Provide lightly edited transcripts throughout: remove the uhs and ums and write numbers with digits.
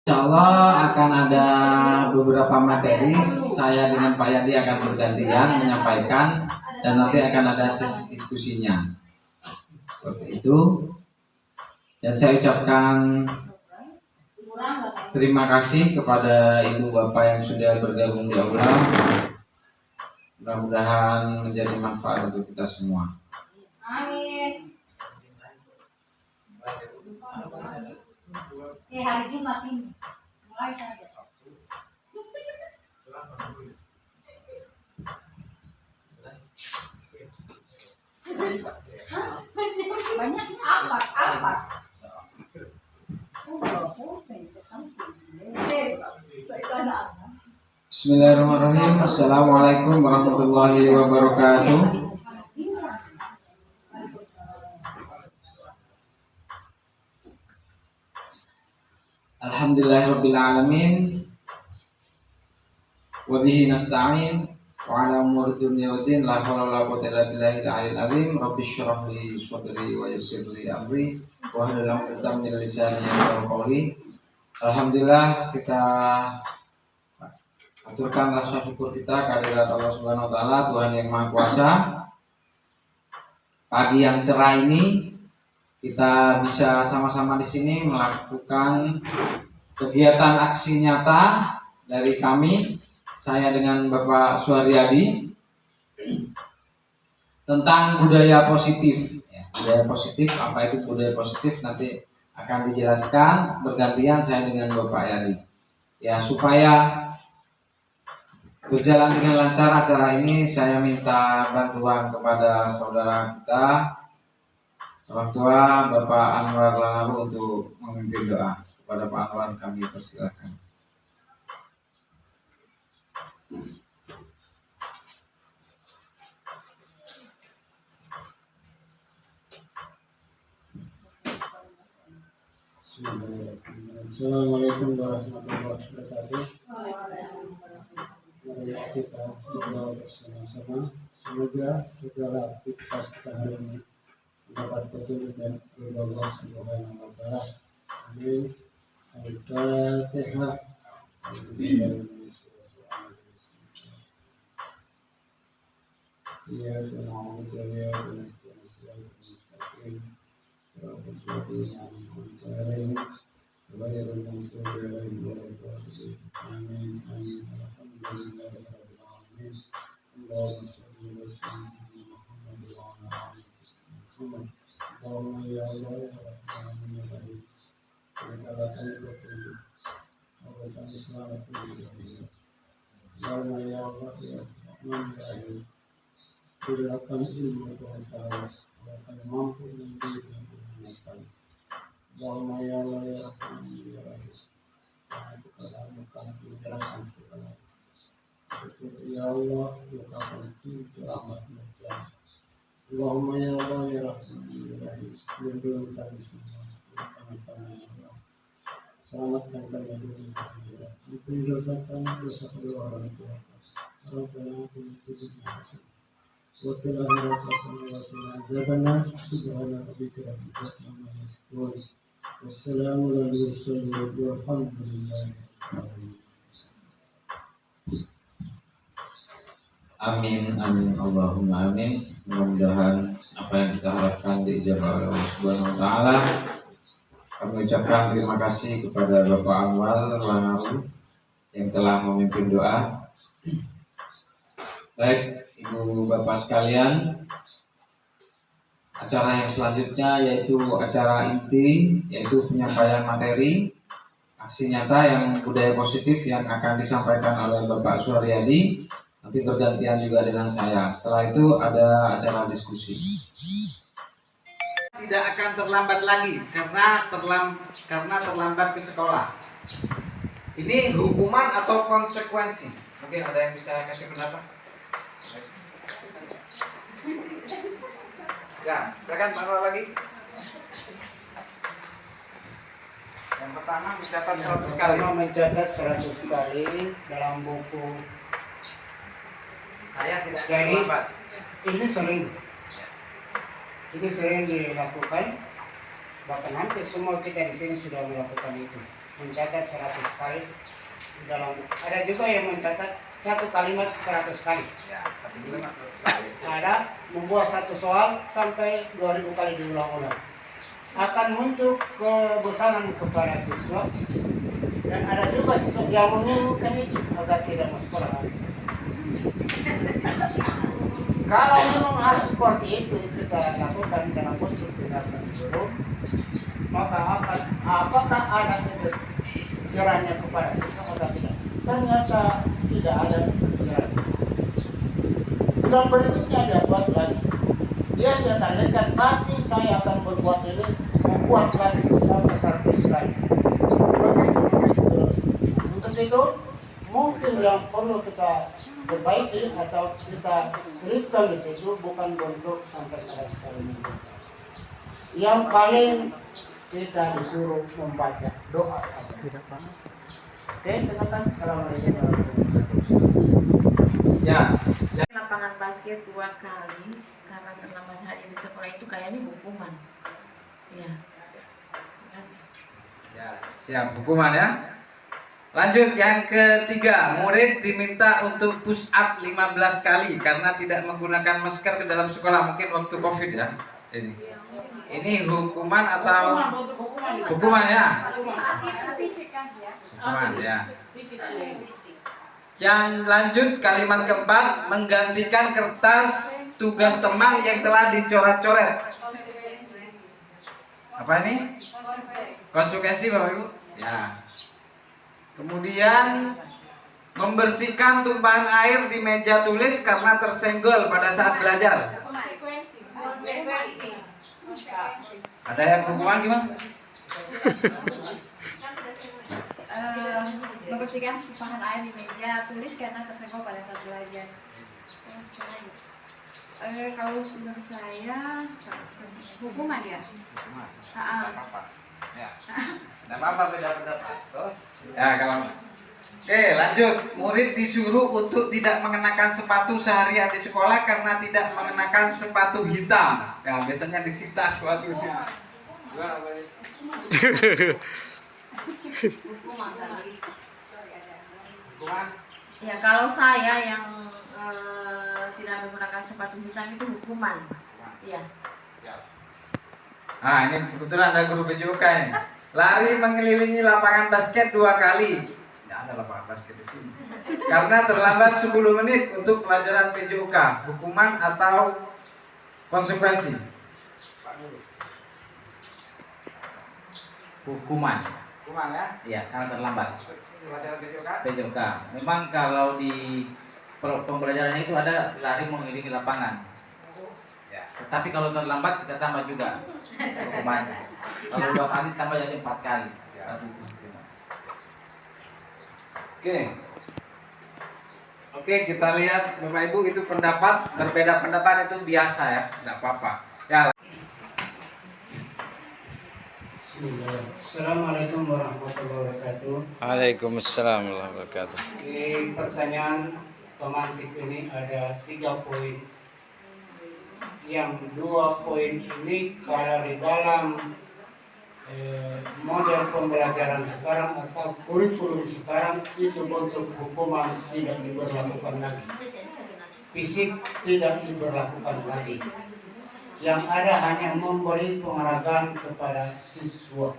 Insya Allah akan ada beberapa materi. Saya dengan Pak Yadi akan bergantian menyampaikan dan nanti akan ada sesi diskusinya. Seperti itu. Dan saya ucapkan terima kasih kepada Ibu Bapak yang sudah bergabung di aula. Mudah-mudahan menjadi manfaat untuk kita semua. Amin. Hari Jumat ini mulai saja. Banyak apa? Bismillahirrahmanirrahim. Assalamualaikum warahmatullahi wabarakatuh. Alhamdulillahirrabbilalamin. Wabihi nasta'in wa ala umuri dunya waddin. La hawla wa la quwwata illa billahil aliyyil azim. Rabbi shrah li sadri wa yassir li amri wahlul 'uqdatam min lisani yafqahu qawli. Alhamdulillah, kita aturkan rasa syukur kita kehadirat Allah Subhanahu wa taala, Tuhan yang Maha Kuasa. Pagi yang cerah ini kita bisa sama-sama di sini melakukan kegiatan aksi nyata dari kami, saya dengan Bapak Suharyadi, tentang budaya positif. Budaya positif, apa itu budaya positif nanti akan dijelaskan bergantian saya dengan Bapak Yadi. Ya, supaya berjalan dengan lancar acara ini, saya minta bantuan kepada saudara kita, orang tua Bapak Anwar Langaru, untuk memimpin doa. Kepada Pak Anwar kami persilakan. Assalamualaikum warahmatullahi wabarakatuh. Mari kita berdoa bersama-sama. Semoga segala aktivitas kita hari ini mendapat petunjuk dan ridha Allah Subhanahu wa taala. Amin. Al-Fatihah. Ya na'budu wa iyyaka nasta'in. غير المغضوب عليهم ولا الضالين آمين آمين الحمد لله رب العالمين اللهم صل على سيدنا محمد وعلى آل سيدنا محمد اللهم يا الله يا رب العالمين يا رب لك لا تملك Allah kami selamat berdoa. Allahumma ya Allah ya Rahman ya Rahim. Berilah kami ilmu pengetahuan, agar kami mampu memberi dan mengamalkan. Allahumma ya Allah ya Rahman ya Rahim. Kami kepadamu kami menyerahkan segala. Ya Allah, bukakan pintu rahmat-Mu. Allahumma ya Allah ya Rahman ya Rahim. Lindungi kami semua. Kami ya Allah. Selamatkan kami dari akhirat. Ampuni dosa kami, dosa kedua orang tua kami. Rabbana atina fid dunya hasanah wa fil akhirati hasanah wa qina adzabannar. Subhana rabbika rabbil izzati amma yasifun. Wassalamu ala mursalin walhamdulillahi rabbil alamin. Amin amin Allahumma amin. Mudah-mudahan apa yang kita harapkan diijabah oleh Allah Subhanahu wa taala. Kami ucapkan terima kasih kepada Bapak Anwar Langaru yang telah memimpin doa. Baik, Ibu Bapak sekalian, acara yang selanjutnya yaitu acara inti, yaitu penyampaian materi aksi nyata yang budaya positif yang akan disampaikan oleh Bapak Suharyadi. Nanti bergantian juga dengan saya. Setelah itu ada acara diskusi. Tidak akan terlambat lagi karena terlambat ke sekolah. Ini hukuman atau konsekuensi? Mungkin ada yang bisa kasih pendapat? Ya, silakan Pak Anwar lagi. Yang pertama mencatat 100 kali. Mencatat 100 kali dalam buku. Saya tidak Jadi, terlambat. Ini sering dilakukan, bahkan hampir semua kita di sini sudah melakukan itu. mencatat 100 kali dalam, ada juga yang mencatat satu kalimat 100 kali. Ada membuat satu soal sampai 2000 kali diulang-ulang. Akan muncul kebosanan kepada siswa, dan ada juga siswa yang menginginkan itu agar tidak mau sekolah lagi. Kalau memang harus seperti itu kita lakukan dalam bentuk tindakan guru, maka akan apakah ada efek jerahnya kepada siswa atau tidak? Ternyata tidak ada jerahnya. Bulan berikutnya dia buat lagi. Dia saya targetkan pasti saya akan berbuat ini, membuat lagi sampai 100 kali. Begitu terus. Untuk itu mungkin yang perlu kita perbaiki atau kita selipkan di situ bukan bentuk sampai 100 kali minggu. Yang paling kita disuruh membaca doa saja. Oke, terima kasih. Assalamualaikum warahmatullahi wabarakatuh. Ya, Lapangan basket 2 kali karena terlambat hadir di sekolah itu kayaknya hukuman. Ya. Terima kasih. ya, siap hukuman ya. Lanjut yang ketiga, murid diminta untuk push up 15 kali karena tidak menggunakan masker ke dalam sekolah, mungkin waktu Covid ya. Ini hukuman atau hukuman ya? Fisik kan ya. Hukuman ya. Yang lanjut kalimat keempat, menggantikan kertas tugas teman yang telah dicoret-coret. Apa ini? Konsekuensi Bapak Ibu? Ya. Kemudian membersihkan tumpahan air di meja tulis karena tersenggol pada saat belajar. Konsekuensi. Ada yang hukuman gimana? Membersihkan tumpahan air di meja tulis karena tersenggol pada saat belajar. Kalau menurut saya hukuman ya. Ya. Tidak apa-apa beda pendapat. Ya kalau. Oke, lanjut. Murid disuruh untuk tidak mengenakan sepatu seharian di sekolah karena tidak mengenakan sepatu hitam. Ya, biasanya disita sepatunya. Gimana, Pak? Hukuman? Ya kalau saya yang tidak menggunakan sepatu hitam itu hukuman. Iya. Nah, ini kebetulan ada guru PJOK ini. Lari mengelilingi lapangan basket 2 kali. Tidak ada lapangan basket di sini. Karena terlambat 10 menit untuk pelajaran PJOK. Hukuman atau konsekuensi? Hukuman. Hukuman ya? Iya, karena terlambat. Pelajaran PJOK? PJOK. Memang kalau di pembelajarannya itu ada lari mengelilingi lapangan. Ya. Tetapi kalau terlambat kita tambah juga hukumannya. Kalau 2 kali tambah jadi 4 kali. Oke. Oke, kita lihat Bapak Ibu, itu pendapat, berbeda pendapat itu biasa ya, tidak apa-apa. Ya. Bismillah. Assalamualaikum warahmatullahi wabarakatuh. Waalaikumsalam warahmatullahi wabarakatuh. Di pertanyaan pemansip ini ada 3 poin. Yang 2 poin ini kalau di dalam model pembelajaran sekarang atau kurikulum sekarang itu bentuk hukuman tidak diberlakukan lagi. Fisik tidak diberlakukan lagi. Yang ada hanya memberi penghargaan kepada siswa.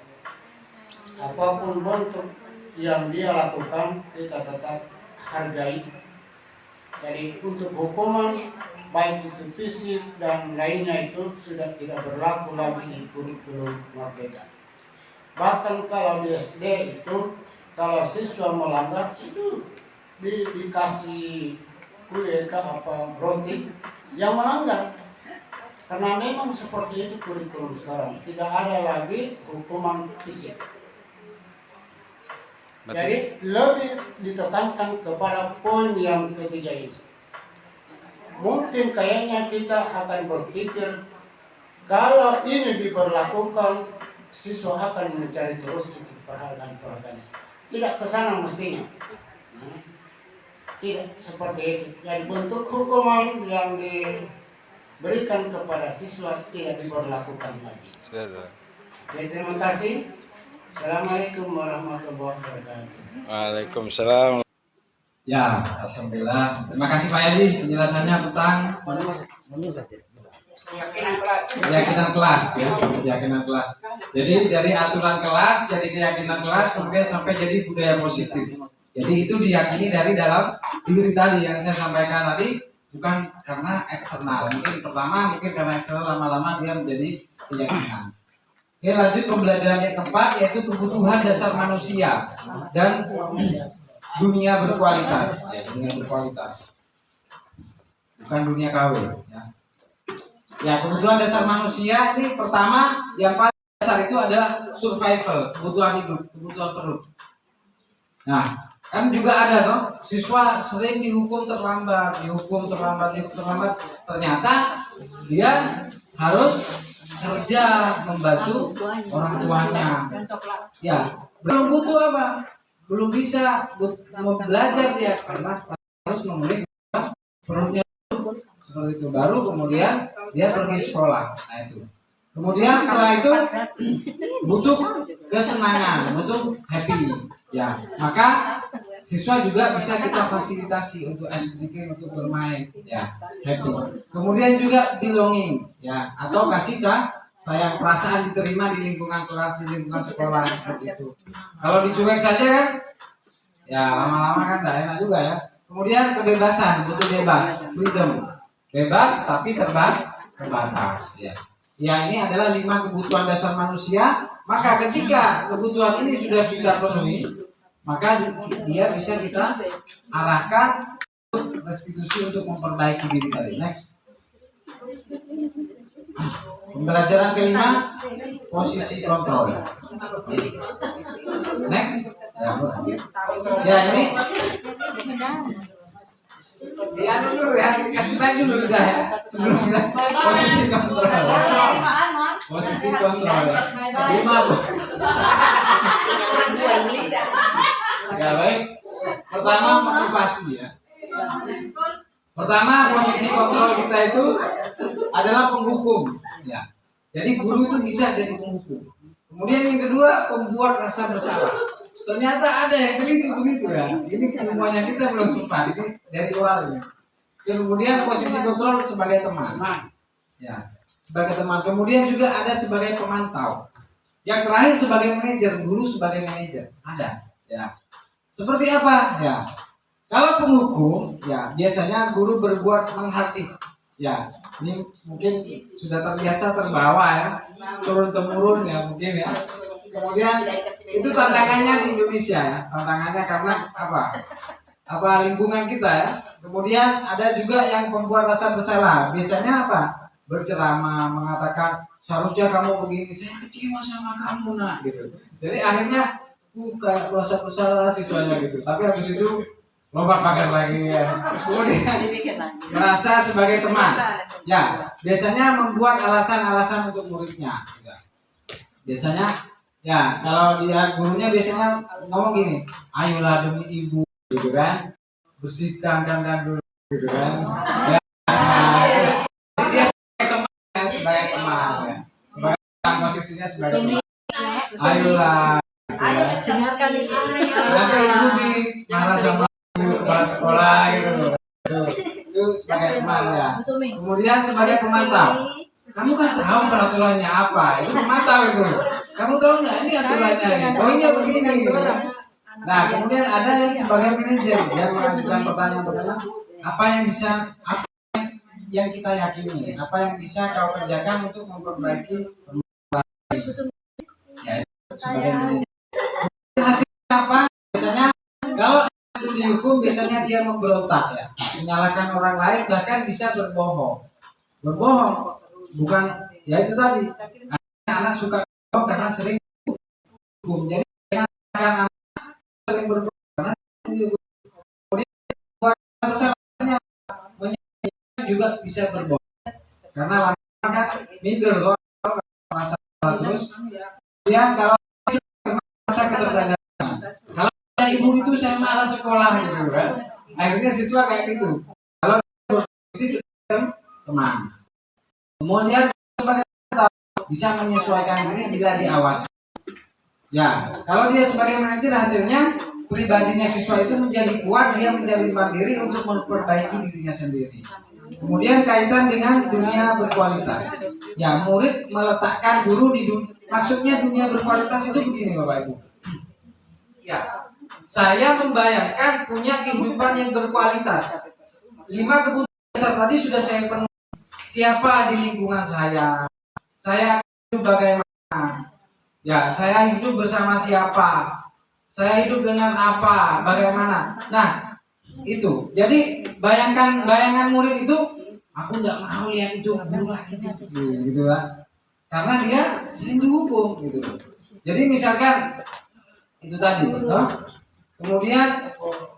Apapun bentuk yang dia lakukan kita tetap hargai. Jadi untuk hukuman baik itu fisik dan lainnya itu sudah tidak berlaku lagi di kurikulum merdeka. Bahkan kalau di SD itu kalau siswa melanggar itu dikasih kue ke apa roti yang melanggar. Karena memang seperti itu kurikulum sekarang, tidak ada lagi hukuman fisik. Jadi lebih ditekankan kepada poin yang ketiga ini. Mungkin kayaknya kita akan berpikir kalau ini diberlakukan siswa akan mencari terus itu perhargaan. Tidak ke sana mestinya. Tidak seperti itu. Jadi bentuk hukuman yang diberikan kepada siswa tidak diberlakukan lagi. Jadi terima kasih. Assalamualaikum warahmatullahi wabarakatuh. Waalaikumsalam. Ya, alhamdulillah. Terima kasih Pak Yadi penjelasannya tentang keyakinan kelas ya, keyakinan kelas. Jadi dari aturan kelas, jadi keyakinan kelas, kemudian sampai jadi budaya positif. Jadi itu diyakini dari dalam diri tadi yang saya sampaikan tadi, bukan karena eksternal. Mungkin pertama, mungkin karena eksternal, lama-lama dia menjadi keyakinan. Oke, lanjut pembelajaran yang keempat, yaitu kebutuhan dasar manusia dan dunia berkualitas. Ya, dunia berkualitas, bukan dunia KW. Ya, kebutuhan dasar manusia ini pertama yang paling dasar itu adalah survival, kebutuhan hidup, kebutuhan perut. Nah, kan juga ada toh siswa sering dihukum terlambat, ternyata dia harus kerja membantu orang tuanya. Ya, belum butuh apa? Belum bisa belajar dia karena harus memenuhi perutnya seperti itu. Baru kemudian dia pergi sekolah. Nah itu. Kemudian setelah itu butuh kesenangan, butuh happy. Ya, maka siswa juga bisa kita fasilitasi untuk speaking, untuk bermain, ya, happy. Kemudian juga belonging, ya, atau kasih sayang, perasaan diterima di lingkungan kelas, di lingkungan sekolah seperti itu. Kalau dicuek saja kan, ya lama-lama kan tidak enak juga ya. Kemudian kebebasan, butuh bebas, freedom, bebas tapi terbatas, ya. Ya, ini adalah 5 kebutuhan dasar manusia. Maka ketika kebutuhan ini sudah kita penuhi, maka dia bisa kita arahkan untuk restitusi untuk memperbaiki diri tadi. Next. Pembelajaran kelima, posisi kontrol. Next. Ya ini. Ya dulu ya, kasih tahu dulu udah ya sebelum posisi kontrol. Posisi kontrol ya. 5. Ya baik. Pertama motivasi ya. Pertama posisi kontrol kita itu adalah penghukum ya. Jadi guru itu bisa jadi penghukum. Kemudian yang kedua pembuat rasa bersalah. Ternyata ada yang teliti begitu ya. Ini ilmuannya kita belum sempat. Ini dari luar ya. Kemudian posisi kontrol sebagai teman. Ya, sebagai teman. Kemudian juga ada sebagai pemantau. Yang terakhir sebagai manajer, guru sebagai manajer. Ada ya. Seperti apa? Ya. Kalau penghukum, ya biasanya guru berbuat menghati. Ya, ini mungkin sudah terbiasa terbawa ya, turun temurun ya mungkin ya. Kemudian itu tantangannya di Indonesia ya, tantangannya karena apa lingkungan kita ya. Kemudian ada juga yang membuat rasa bersalah. Biasanya apa? Berceramah, mengatakan seharusnya kamu begini, saya kecewa sama kamu nak gitu. Jadi akhirnya kayak rasa bersalah siswanya gitu. Tapi habis itu lompat pagar lagi ya. Kemudian merasa sebagai teman. Ya, biasanya membuat alasan-alasan untuk muridnya. Biasanya, ya kalau dia gurunya biasanya ngomong gini, ayolah demi ibu, gitu kan, bersihkan kandang dulu, gitu kan. Ya, dia sebagai teman, ya. Sebagai teman, posisinya sebagai teman. Ayolah. Dengarkan ini. Nanti ibu marah sama kepala sekolah gitu. Itu sebagai teman ya. Kemudian sebagai pemantau. Kamu kan tahu peraturannya apa? Itu pemantau itu. Kamu tahu nggak ini aturannya ini? Poinnya begini. Nah, kemudian ada yang sebagai manajer yang mengajukan pertanyaan-pertanyaan. Apa yang kita yakini? Apa yang bisa kau kerjakan untuk memperbaiki? Ya, sebagai manajer. Hasilnya apa? Biasanya kalau itu dihukum biasanya dia memberontak ya, menyalahkan orang lain, bahkan bisa berbohong bukan ya itu tadi anak suka berbohong karena sering hukum. Jadi anak sering berbohong karena kemudian kesalahannya juga bisa berbohong karena lama kan minder loh masalah terus. Kemudian kalau masa ketertandaan, kalau ada ibu itu saya malas sekolah gitu kan, akhirnya siswa kayak gitu. Kalau posisi teman, kemudian sebagai bisa menyesuaikan diri bila diawasi. Ya, kalau dia sebagai manajer hasilnya pribadinya siswa itu menjadi kuat, dia menjadi mandiri untuk memperbaiki dirinya sendiri. Kemudian kaitan dengan dunia berkualitas. Ya, murid meletakkan guru di maksudnya dunia berkualitas itu begini Bapak Ibu. Ya, saya membayangkan punya kehidupan yang berkualitas. 5 kebutuhan dasar tadi sudah saya penuhi. Siapa di lingkungan saya? Saya hidup bagaimana? Ya, saya hidup bersama siapa? Saya hidup dengan apa? Bagaimana? Nah, itu. Jadi bayangan murid itu, aku nggak mau lihat itu guru lagi gitu lah. Karena dia sering dihukum gitu. Jadi misalkan itu tadi, toh. Kemudian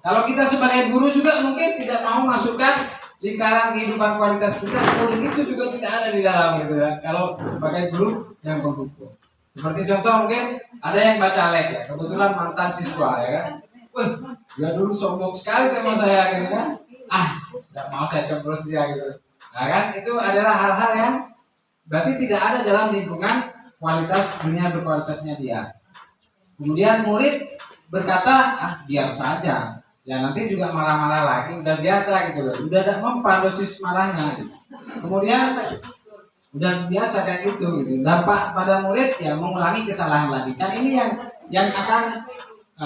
kalau kita sebagai guru juga mungkin tidak mau masukkan lingkaran kehidupan kualitas kita, murid itu juga tidak ada di dalam gitu ya. Kalau sebagai guru yang penghukum. Seperti contoh mungkin ada yang baca lek ya, kebetulan mantan siswa ya kan. Wih, dia dulu sombong sekali sama saya gitu kan. Tidak mau saya coblos dia gitu. Nah kan itu adalah hal-hal yang berarti tidak ada dalam lingkungan kualitas dunia berkualitasnya dia. Kemudian murid berkata, biar saja. Ya nanti juga marah-marah lagi, udah biasa gitu loh. Udah ada mempan dosis marahnya gitu. Kemudian udah biasa kayak gitu. Dampak pada murid ya mengulangi kesalahan lagi. Kan ini yang akan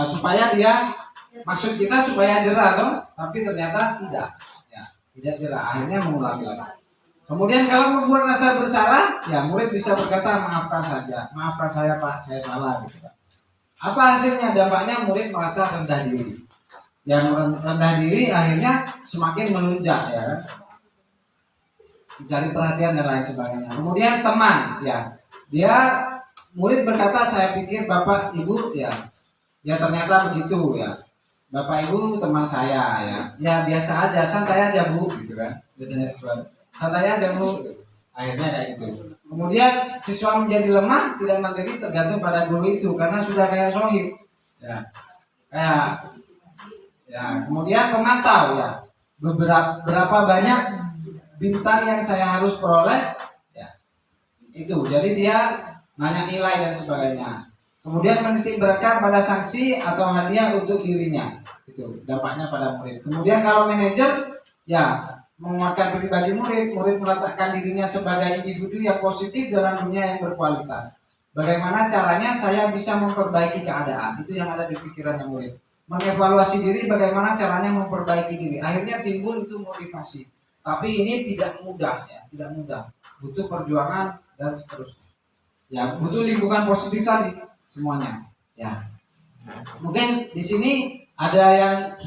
supaya dia maksud kita supaya jerah toh, tapi ternyata tidak. Ya, tidak jerah, akhirnya mengulangi lagi. Kemudian kalau membuat rasa bersalah, ya murid bisa berkata maafkan saja. Maafkan saya Pak, saya salah gitu. Apa hasilnya? Dampaknya murid merasa rendah diri. Yang rendah diri akhirnya semakin melunjak ya kan. Mencari perhatian dan lain sebagainya. Kemudian teman ya. Dia murid berkata saya pikir Bapak Ibu ya ternyata begitu ya. Bapak Ibu teman saya ya. Ya biasa aja, santai aja Bu gitu kan. Biasanya siswa santai aja Bu. Akhirnya kayak gitu. Kemudian siswa menjadi lemah, tidak mandiri tergantung pada guru itu karena sudah kayak sohib. Ya, kemudian pemantau ya. Berapa banyak bintang yang saya harus peroleh? Ya, itu. Jadi dia nanya nilai dan sebagainya. Kemudian menitik beratkan pada sanksi atau hadiah untuk dirinya. Itu dampaknya pada murid. Kemudian kalau manajer, ya menguatkan pribadi murid meletakkan dirinya sebagai individu yang positif dalam dunia yang berkualitas. Bagaimana caranya saya bisa memperbaiki keadaan? Itu yang ada di pikirannya murid. Mengevaluasi diri, bagaimana caranya memperbaiki diri. Akhirnya timbul itu motivasi. Tapi ini tidak mudah ya, tidak mudah. Butuh perjuangan dan seterusnya. Ya, butuh lingkungan positif tadi semuanya. Ya. Mungkin di sini ada yang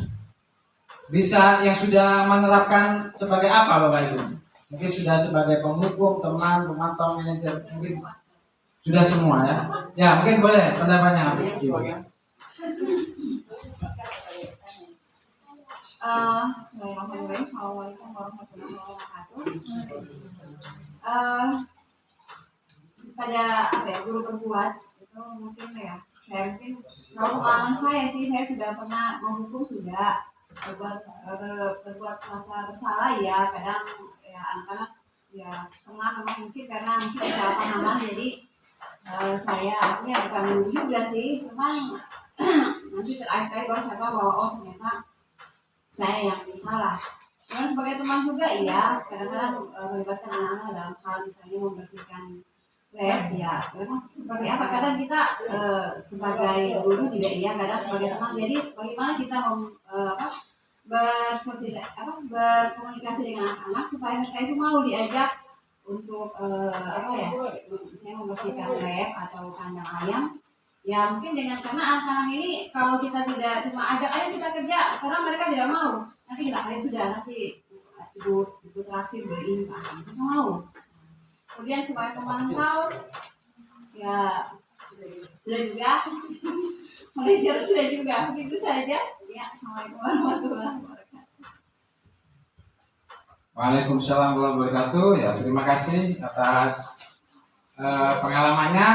bisa yang sudah menerapkan sebagai apa Bapak Ibu? Mungkin sudah sebagai penghukum, teman, pemantau, manajer, mungkin sudah semua ya. Ya mungkin boleh pendapatnya Ibu. Bismillahirrahmanirrahim. Assalamualaikum warahmatullahi wabarakatuh. Pada apa ya guru berbuat itu mungkin ya saya mungkin kalau pengalaman saya sih saya sudah pernah menghukum sudah berbuat rasa bersalah ya kadang ya anak-anak ya pernah mungkin karena mungkin kesalahpahaman jadi saya artinya bukan dulu juga sih cuman nanti terakhir baru saya tahu bahwa oh ternyata saya yang salah. Cuman sebagai teman juga iya kadang-kadang melibatkan anak-anak dalam hal misalnya membersihkan lab ya memang seperti apa kadang kita sebagai guru juga iya kadang sebagai teman jadi bagaimana kita berkomunikasi dengan anak-anak supaya mereka itu mau diajak untuk misalnya membersihkan lab atau kandang ayam ya mungkin dengan karena anak-anak ini kalau kita tidak cuma ajak ayo kita kerja karena mereka tidak mau nanti kita ayo sudah nanti ibu terakhir beri pak mereka mau. Kemudian sebagai pemantau ya sudah juga manajer sudah juga begitu saja ya. Assalamualaikum warahmatullahi wabarakatuh. Waalaikumsalam warahmatullahi wabarakatuh. Ya terima kasih atas pengalamannya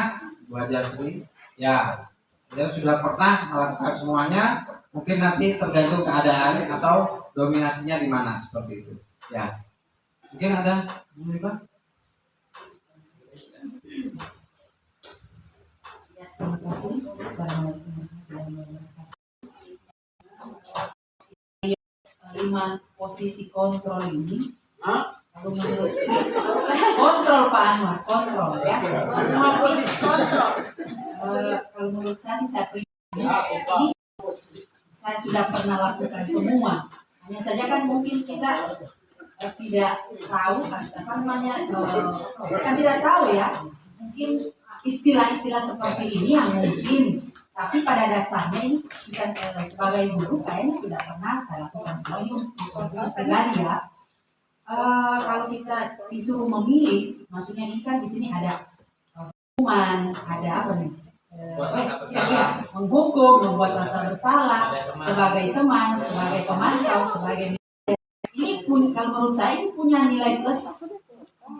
Bu Haji Asri. Ya dia sudah pernah melakukan semuanya. Mungkin nanti tergantung keadaan atau dominasinya di mana seperti itu. Ya mungkin ada Terima kasih. Assalamualaikum warahmatullahi wabarakatuh. 5 posisi kontrol ini, kalau menurut saya, kontrol Pak Anwar, kontrol ya. 5 posisi kontrol. Kalau menurut saya sih saya pribadi, ini saya sudah pernah lakukan semua. Hanya saja kan mungkin kita tidak tahu apa namanya, kan tidak tahu ya. Mungkin istilah-istilah seperti ini yang mungkin, tapi pada dasarnya ini kita sebagai guru kayaknya sudah pernah saya lakukan semua ini untuk khusus pribadi ya. Kalau kita disuruh memilih, maksudnya ini kan di sini ada hukuman, ada apa nih? Menghukum, membuat rasa bersalah, sebagai teman, sebagai pemantau, sebagai ini pun kalau menurut saya ini punya nilai plus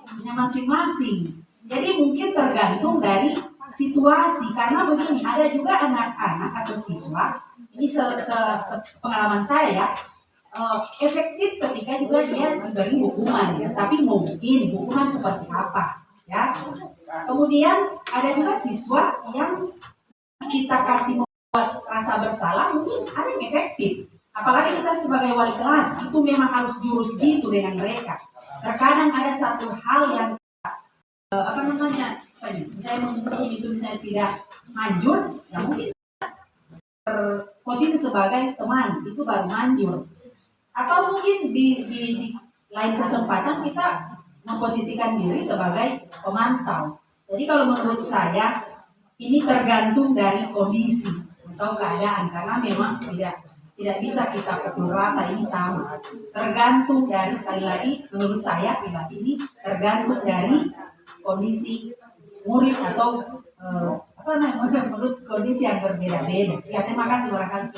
punya masing-masing. Jadi mungkin tergantung dari situasi, karena begini, ada juga anak-anak atau siswa ini pengalaman saya ya, efektif ketika juga dia diberi hukuman ya, tapi mungkin hukuman seperti apa ya. Kemudian ada juga siswa yang kita kasih membuat rasa bersalah, mungkin ada yang efektif. Apalagi kita sebagai wali kelas itu memang harus jurus jitu dengan mereka. Terkadang ada satu hal yang saya menghukum itu misalnya tidak manjur, ya mungkin posisi sebagai teman itu baru manjur. Atau mungkin di lain kesempatan kita memposisikan diri sebagai pemantau. Jadi kalau menurut saya ini tergantung dari kondisi atau keadaan, karena memang tidak bisa kita pukul rata ini sama. Tergantung dari, sekali lagi menurut saya pribadi ini tergantung dari kondisi murid atau menurut kondisi yang berbeda-beda. Ya, terima kasih barangkali.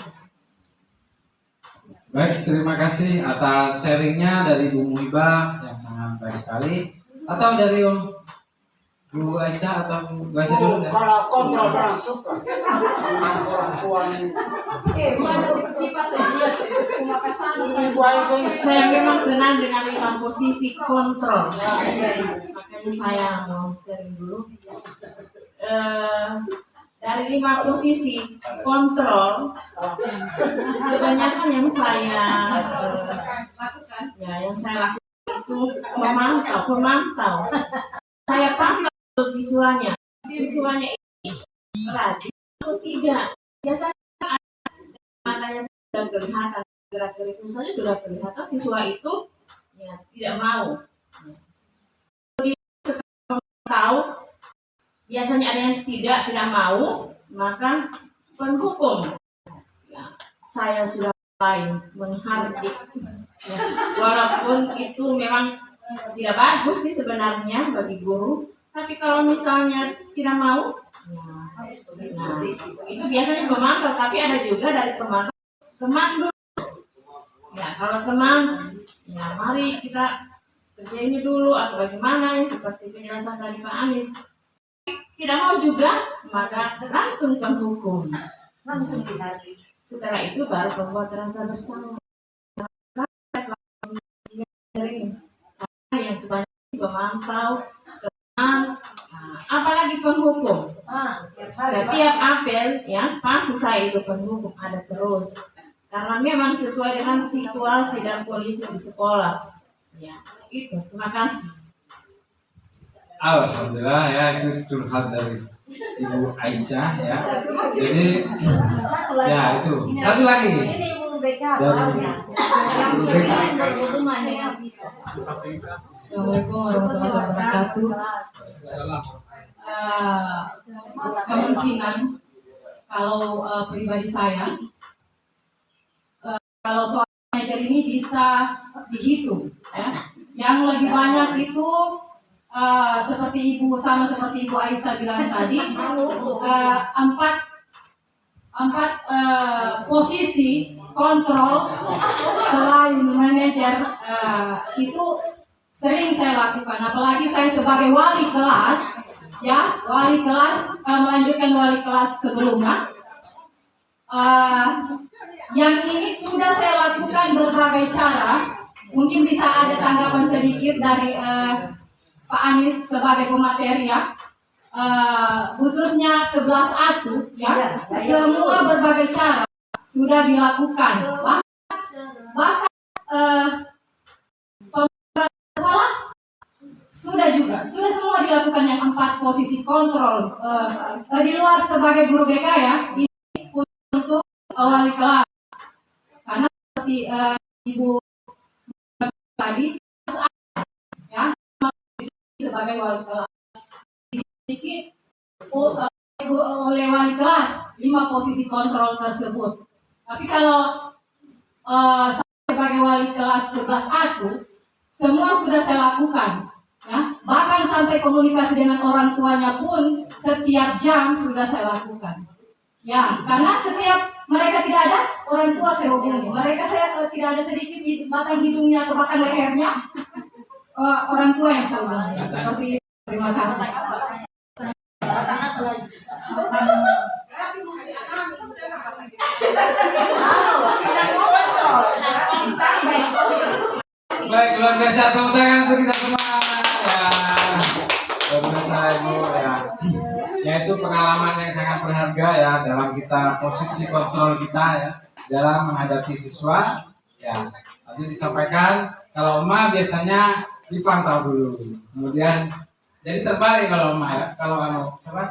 Baik, terima kasih atas sharingnya dari Bu Muhibah yang sangat baik sekali. Atau dari Bu Aisyah atau Bu Aisyah dulu ya? Kalau kontrol orang suka, orang tua ini. Saya memang senang dengan 5 posisi kontrol. Makanya saya mau sharing dulu. Dari 5 posisi kontrol, kebanyakan yang saya lakukan itu memantau. Saya pantau siswanya ini rajin atau tidak. Biasanya matanya sudah kelihatan, gerak-geriknya saja sudah kelihatan siswa itu ya tidak mau. Dia setelah tahu biasanya ada yang tidak mau, maka penghukum. Ya, saya sudah mulai menghardik. Ya, walaupun itu memang tidak bagus sih sebenarnya bagi guru, tapi kalau misalnya tidak mau, nah itu biasanya pemantau, tapi ada juga dari pemantau teman dulu. Ya kalau teman, ya mari kita kerja ini dulu atau bagaimana ya, seperti penjelasan tadi Pak Anies. Tidak mau juga, maka langsung penghukum. Langsung dihardik. Setelah itu baru membuat rasa bersalah. Yang kebanyakan pemantau, teman, apalagi penghukum. Setiap apel ya pasti saya itu penghukum ada terus, karena memang sesuai dengan situasi dan kondisi di sekolah. Ya itu, terima kasih. Alhamdulillah ya, itu curhat dari Ibu Aisyah ya. Jadi ya itu satu lagi dari Ibu BK. Assalamualaikum warahmatullahi wabarakatuh. Kemungkinan kalau pribadi saya, kalau soal manajer ini bisa dihitung ya. Yang lebih banyak itu seperti Ibu Aisyah bilang tadi, 4 posisi kontrol selain manajer itu sering saya lakukan, apalagi saya sebagai wali kelas ya, melanjutkan wali kelas sebelumnya. Yang ini sudah saya lakukan berbagai cara. Mungkin bisa ada tanggapan sedikit dari Pak Anies sebagai pemateri ya. khususnya 11A tuh ya, semua berbagai cara sudah dilakukan. Bahkan salah sudah semua dilakukan yang 4 posisi kontrol di luar sebagai guru BK ya, ini untuk wali kelas, karena seperti ibu tadi ya sebagai wali kelas sedikit oleh wali kelas 5 posisi kontrol tersebut. Tapi kalau sebagai wali kelas 11A semua sudah saya lakukan ya, bahkan sampai komunikasi dengan orang tuanya pun setiap jam sudah saya lakukan ya, karena setiap mereka tidak ada orang tua saya hubungi, mereka saya tidak ada sedikit di batang hidungnya atau bahkan lehernya orang tua yang saya hubungi ya, seperti itu. Terima kasih. Baik, luar biasa, tepuk tangan untuk kita semua ya. Luar biasa Ibu ya. Yaitu pengalaman yang sangat berharga ya dalam kita posisi kontrol kita ya dalam menghadapi siswa ya. Tadi disampaikan kalau emak biasanya dipantau dulu, kemudian jadi terbalik kalau emak ya, kalau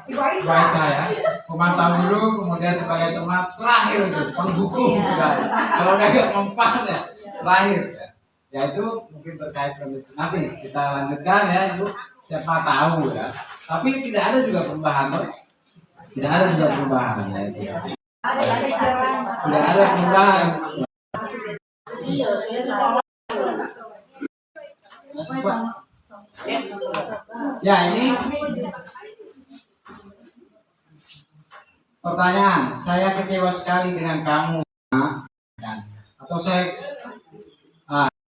Ibu Aisyah ya, pemantau dulu, kemudian sebagai teman terakhir itu penghukum juga. Kalau udah gak mempan ya terakhir ya. Ya itu mungkin terkait kondisi nanti kita lanjutkan ya Ibu, siapa tahu ya. Tapi tidak ada juga perubahan loh. Tidak ada juga perubahan ya itu. Tidak ada perubahan. Ya ini pertanyaan, saya kecewa sekali dengan kamu atau saya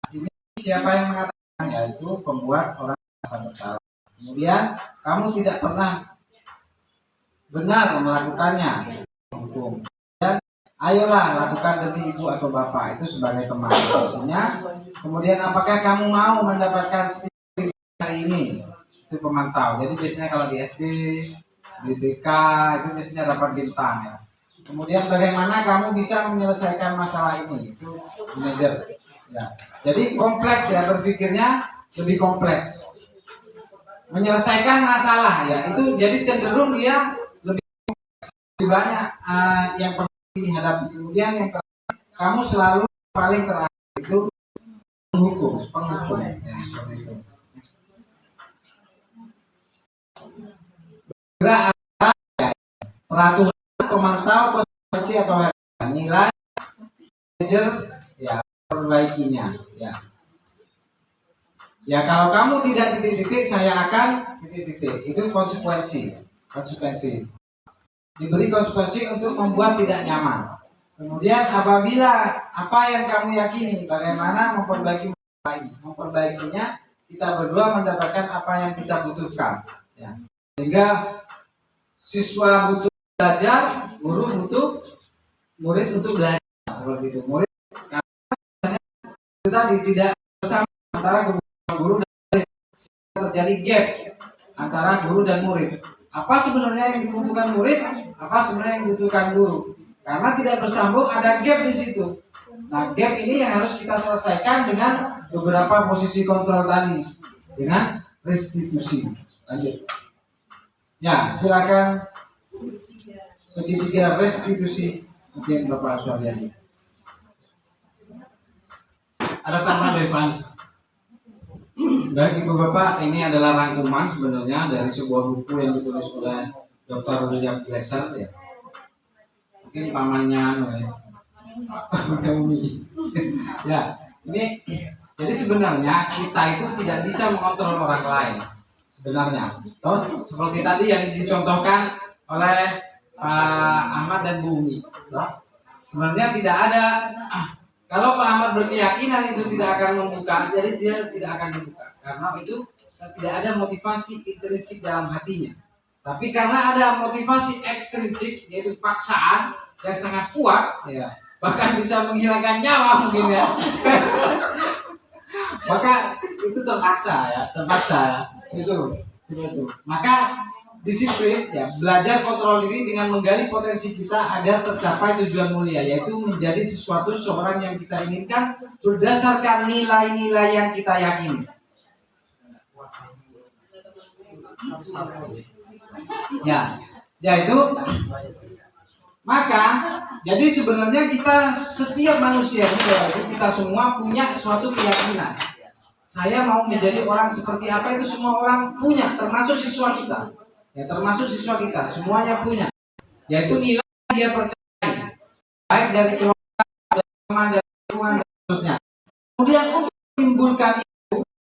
ini siapa yang mengatakan, yaitu pembuat orang merasa bersalah. Kemudian kamu tidak pernah benar melakukannya, hukum. Dan ayolah lakukan demi ibu atau bapak itu sebagai teman. Maksudnya, kemudian apakah kamu mau mendapatkan stiker hari ini? Itu pemantau. Jadi biasanya kalau di SD, di TK itu biasanya dapat bintang ya. Kemudian bagaimana kamu bisa menyelesaikan masalah ini? Itu manajer. Ya. Jadi kompleks ya, berpikirnya lebih kompleks. Menyelesaikan masalah ya, itu jadi cenderung dia lebih banyak yang perlu dihadapi. Kemudian yang terakhir, kamu selalu paling terakhir itu penghukum ya, seperti itu. Gerak ya, peraturan pemantau konservasi atau nilai manajer ya, perbaikinya ya. Ya kalau kamu tidak titik-titik, saya akan titik-titik. Itu konsekuensi. Diberi konsekuensi untuk membuat tidak nyaman. Kemudian apabila apa yang kamu yakini, bagaimana memperbaiki masalah ini, memperbaikinya, kita berdua mendapatkan apa yang kita butuhkan. Ya. Sehingga siswa butuh belajar, guru butuh murid untuk belajar. Seperti itu. Murid karena itu tadi tidak bersama antara guru dan murid, terjadi gap antara guru dan murid. Apa sebenarnya yang dibutuhkan murid, apa sebenarnya yang dibutuhkan guru? Karena tidak bersambung, ada gap di situ. Nah, gap ini yang harus kita selesaikan dengan beberapa posisi kontrol tadi, dengan restitusi. Lanjut. Ya, silakan segitiga restitusi mungkin Bapak Suharyadi. Ada tambahan dari Pak Anies. Baik Ibu Bapak, ini adalah rangkuman sebenarnya dari sebuah buku yang ditulis oleh Dr. William Glasser ya. Mungkin pamannya ya, ini jadi sebenarnya kita itu tidak bisa mengontrol orang lain sebenarnya. Toh seperti tadi yang dicontohkan oleh Pak Ahmad dan Bu Umi. Sebenarnya tidak ada. Kalau Pak Ahmad berkeyakinan itu tidak akan membuka, jadi dia tidak akan dibuka. Karena itu tidak ada motivasi intrinsik dalam hatinya. Tapi karena ada motivasi ekstrinsik, yaitu paksaan yang sangat kuat, ya, bahkan bisa menghilangkan nyawa mungkin ya. Maka itu terpaksa ya. Itu. Maka disiplin, ya, belajar kontrol diri dengan menggali potensi kita agar tercapai tujuan mulia, yaitu menjadi seorang yang kita inginkan berdasarkan nilai-nilai yang kita yakini. Ya, yaitu maka jadi sebenarnya kita setiap manusia ini, kita semua punya suatu keyakinan. Saya mau menjadi orang seperti apa, itu semua orang punya, termasuk siswa kita. Ya, termasuk siswa kita, semuanya punya. Yaitu nilai yang dia percaya, baik dari keluarga, dari teman, dari lingkungan, dan seterusnya. Kemudian untuk menimbulkan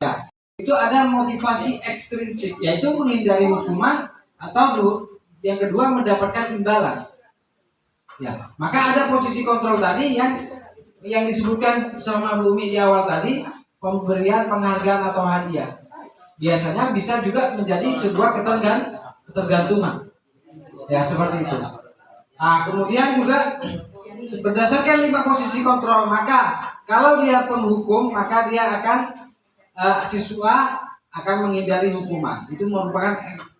ya, itu ada motivasi ekstrinsik, yaitu menghindari hukuman atau yang kedua mendapatkan imbalan. Ya, maka ada posisi kontrol tadi yang disebutkan sama Bu Umi di awal tadi, pemberian penghargaan atau hadiah. Biasanya bisa juga menjadi sebuah ketergantungan. Ya, seperti itu. Nah, kemudian juga berdasarkan 5 posisi kontrol, maka kalau dia penghukum, maka dia akan siswa akan menghindari hukuman. Itu merupakan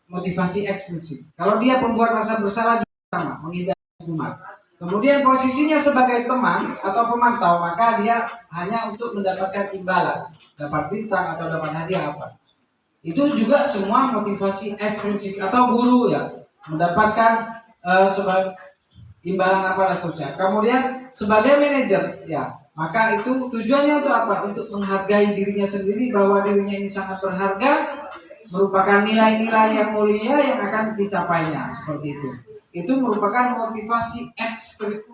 motivasi ekstrinsik. Kalau dia pembuat rasa bersalah juga sama, menghindari hukuman. Kemudian posisinya sebagai teman atau pemantau, maka dia hanya untuk mendapatkan imbalan, dapat bintang atau dapat hadiah apa. Itu juga semua motivasi ekstrinsik. Atau guru, ya, mendapatkan sebagai imbalan apa dan seterusnya. Kemudian sebagai manajer, ya, maka itu tujuannya untuk apa? Untuk menghargai dirinya sendiri, bahwa dirinya ini sangat berharga, merupakan nilai-nilai yang mulia yang akan dicapainya, seperti itu. Itu merupakan motivasi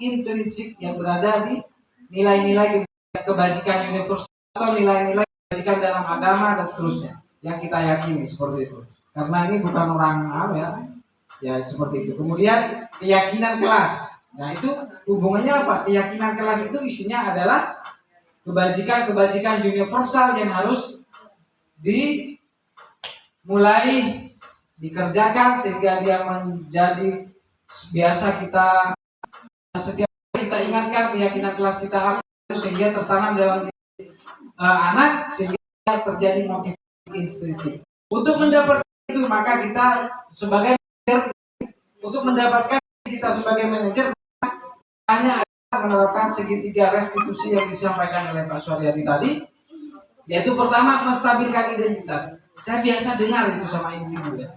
intrinsik yang berada di nilai-nilai kebajikan universal atau nilai-nilai kebajikan dalam agama dan seterusnya yang kita yakini, seperti itu. Karena ini bukan orang ya seperti itu. Kemudian keyakinan kelas. Nah, itu hubungannya apa? Keyakinan kelas itu isinya adalah kebajikan-kebajikan universal yang harus dimulai dikerjakan sehingga dia menjadi biasa kita setiap kita ingatkan keyakinan kelas kita apa, sehingga tertanam dalam anak sehingga terjadi motivasi intrinsik. Untuk mendapatkan itu, maka kita sebagai untuk mendapatkan kita sebagai manajer hanya menerapkan segitiga restitusi yang disampaikan oleh Pak Suaryadi tadi, yaitu pertama menstabilkan identitas. Saya biasa dengar itu sama ibu-ibu, ya.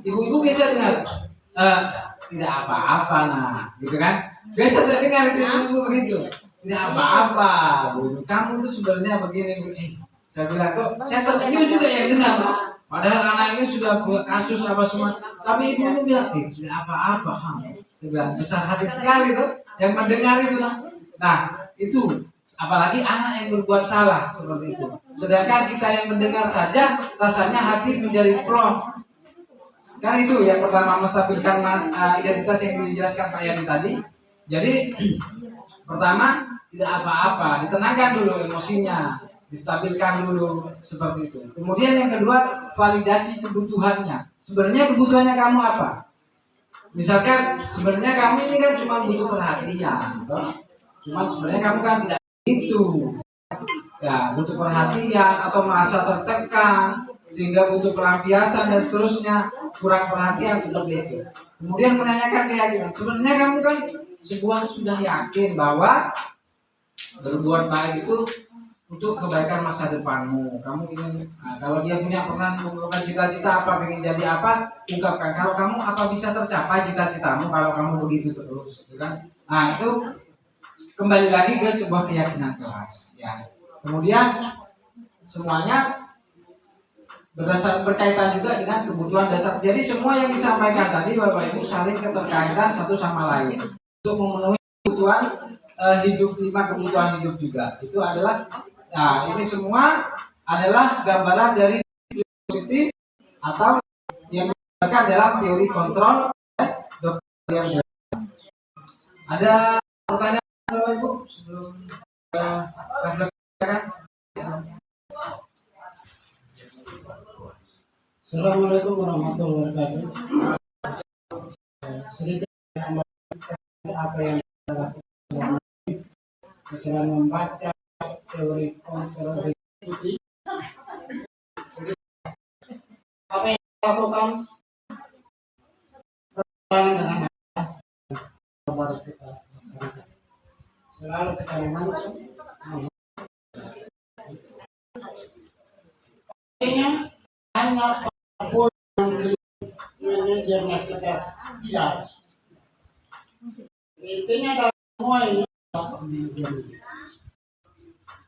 Ibu-ibu biasa dengar tidak apa-apa, nah, gitu kan? Biasa saya dengar itu ibu-ibu begitu, tidak apa-apa, gitu. Kamu itu sebenarnya begini. Saya bilang kok, saya terkejut juga yang dengar, Pak. Padahal anak ini sudah buat kasus apa semua, tapi ibu bilang, tidak apa-apa. Saya bilang besar hati sekali tuh yang mendengar itu, nah itu apalagi anak yang berbuat salah seperti itu. Sedangkan kita yang mendengar saja rasanya hati menjadi plong. Kan itu yang pertama, menstabilkan identitas yang dijelaskan Pak Yadi tadi. Jadi pertama tidak apa-apa, ditenangkan dulu emosinya, distabilkan dulu seperti itu. Kemudian yang kedua, validasi kebutuhannya. Sebenarnya kebutuhannya kamu apa? Misalkan sebenarnya kamu ini kan cuma butuh perhatian, cuma sebenarnya kamu kan tidak itu, ya, butuh perhatian atau merasa tertekan sehingga butuh pelampiasan dan seterusnya, kurang perhatian seperti itu. Kemudian menanyakan keyakinan. Sebenarnya kamu kan sudah yakin bahwa berbuat baik itu untuk kebaikan masa depanmu. Kamu ingin, kalau dia pernah mengumpulkan cita-cita apa, ingin jadi apa, ungkapkan. Kalau kamu apa bisa tercapai cita-citamu kalau kamu begitu terus, gitu kan? Nah, itu kembali lagi ke sebuah keyakinan kelas, ya. Kemudian semuanya berkaitan juga dengan kebutuhan dasar. Jadi semua yang disampaikan tadi Bapak Ibu saling keterkaitan satu sama lain untuk memenuhi kebutuhan hidup, 5 kebutuhan hidup juga. Itu adalah, nah, ini semua adalah gambaran dari positif atau yang digunakan dalam teori kontrol Dr. yang ada pertanyaan Bapak Ibu sebelum refleksikan? Assalamualaikum warahmatullahi wabarakatuh. Sedikit apa yang kita lakukan setelah membaca teori kontrol restitusi. Apa yang kita lakukan dengan baru kita laksanakan. Selalu kita memantau. Hanya apapun yang manajernya kita tidak ada. Intinya dalam semua ini adalah manajernya.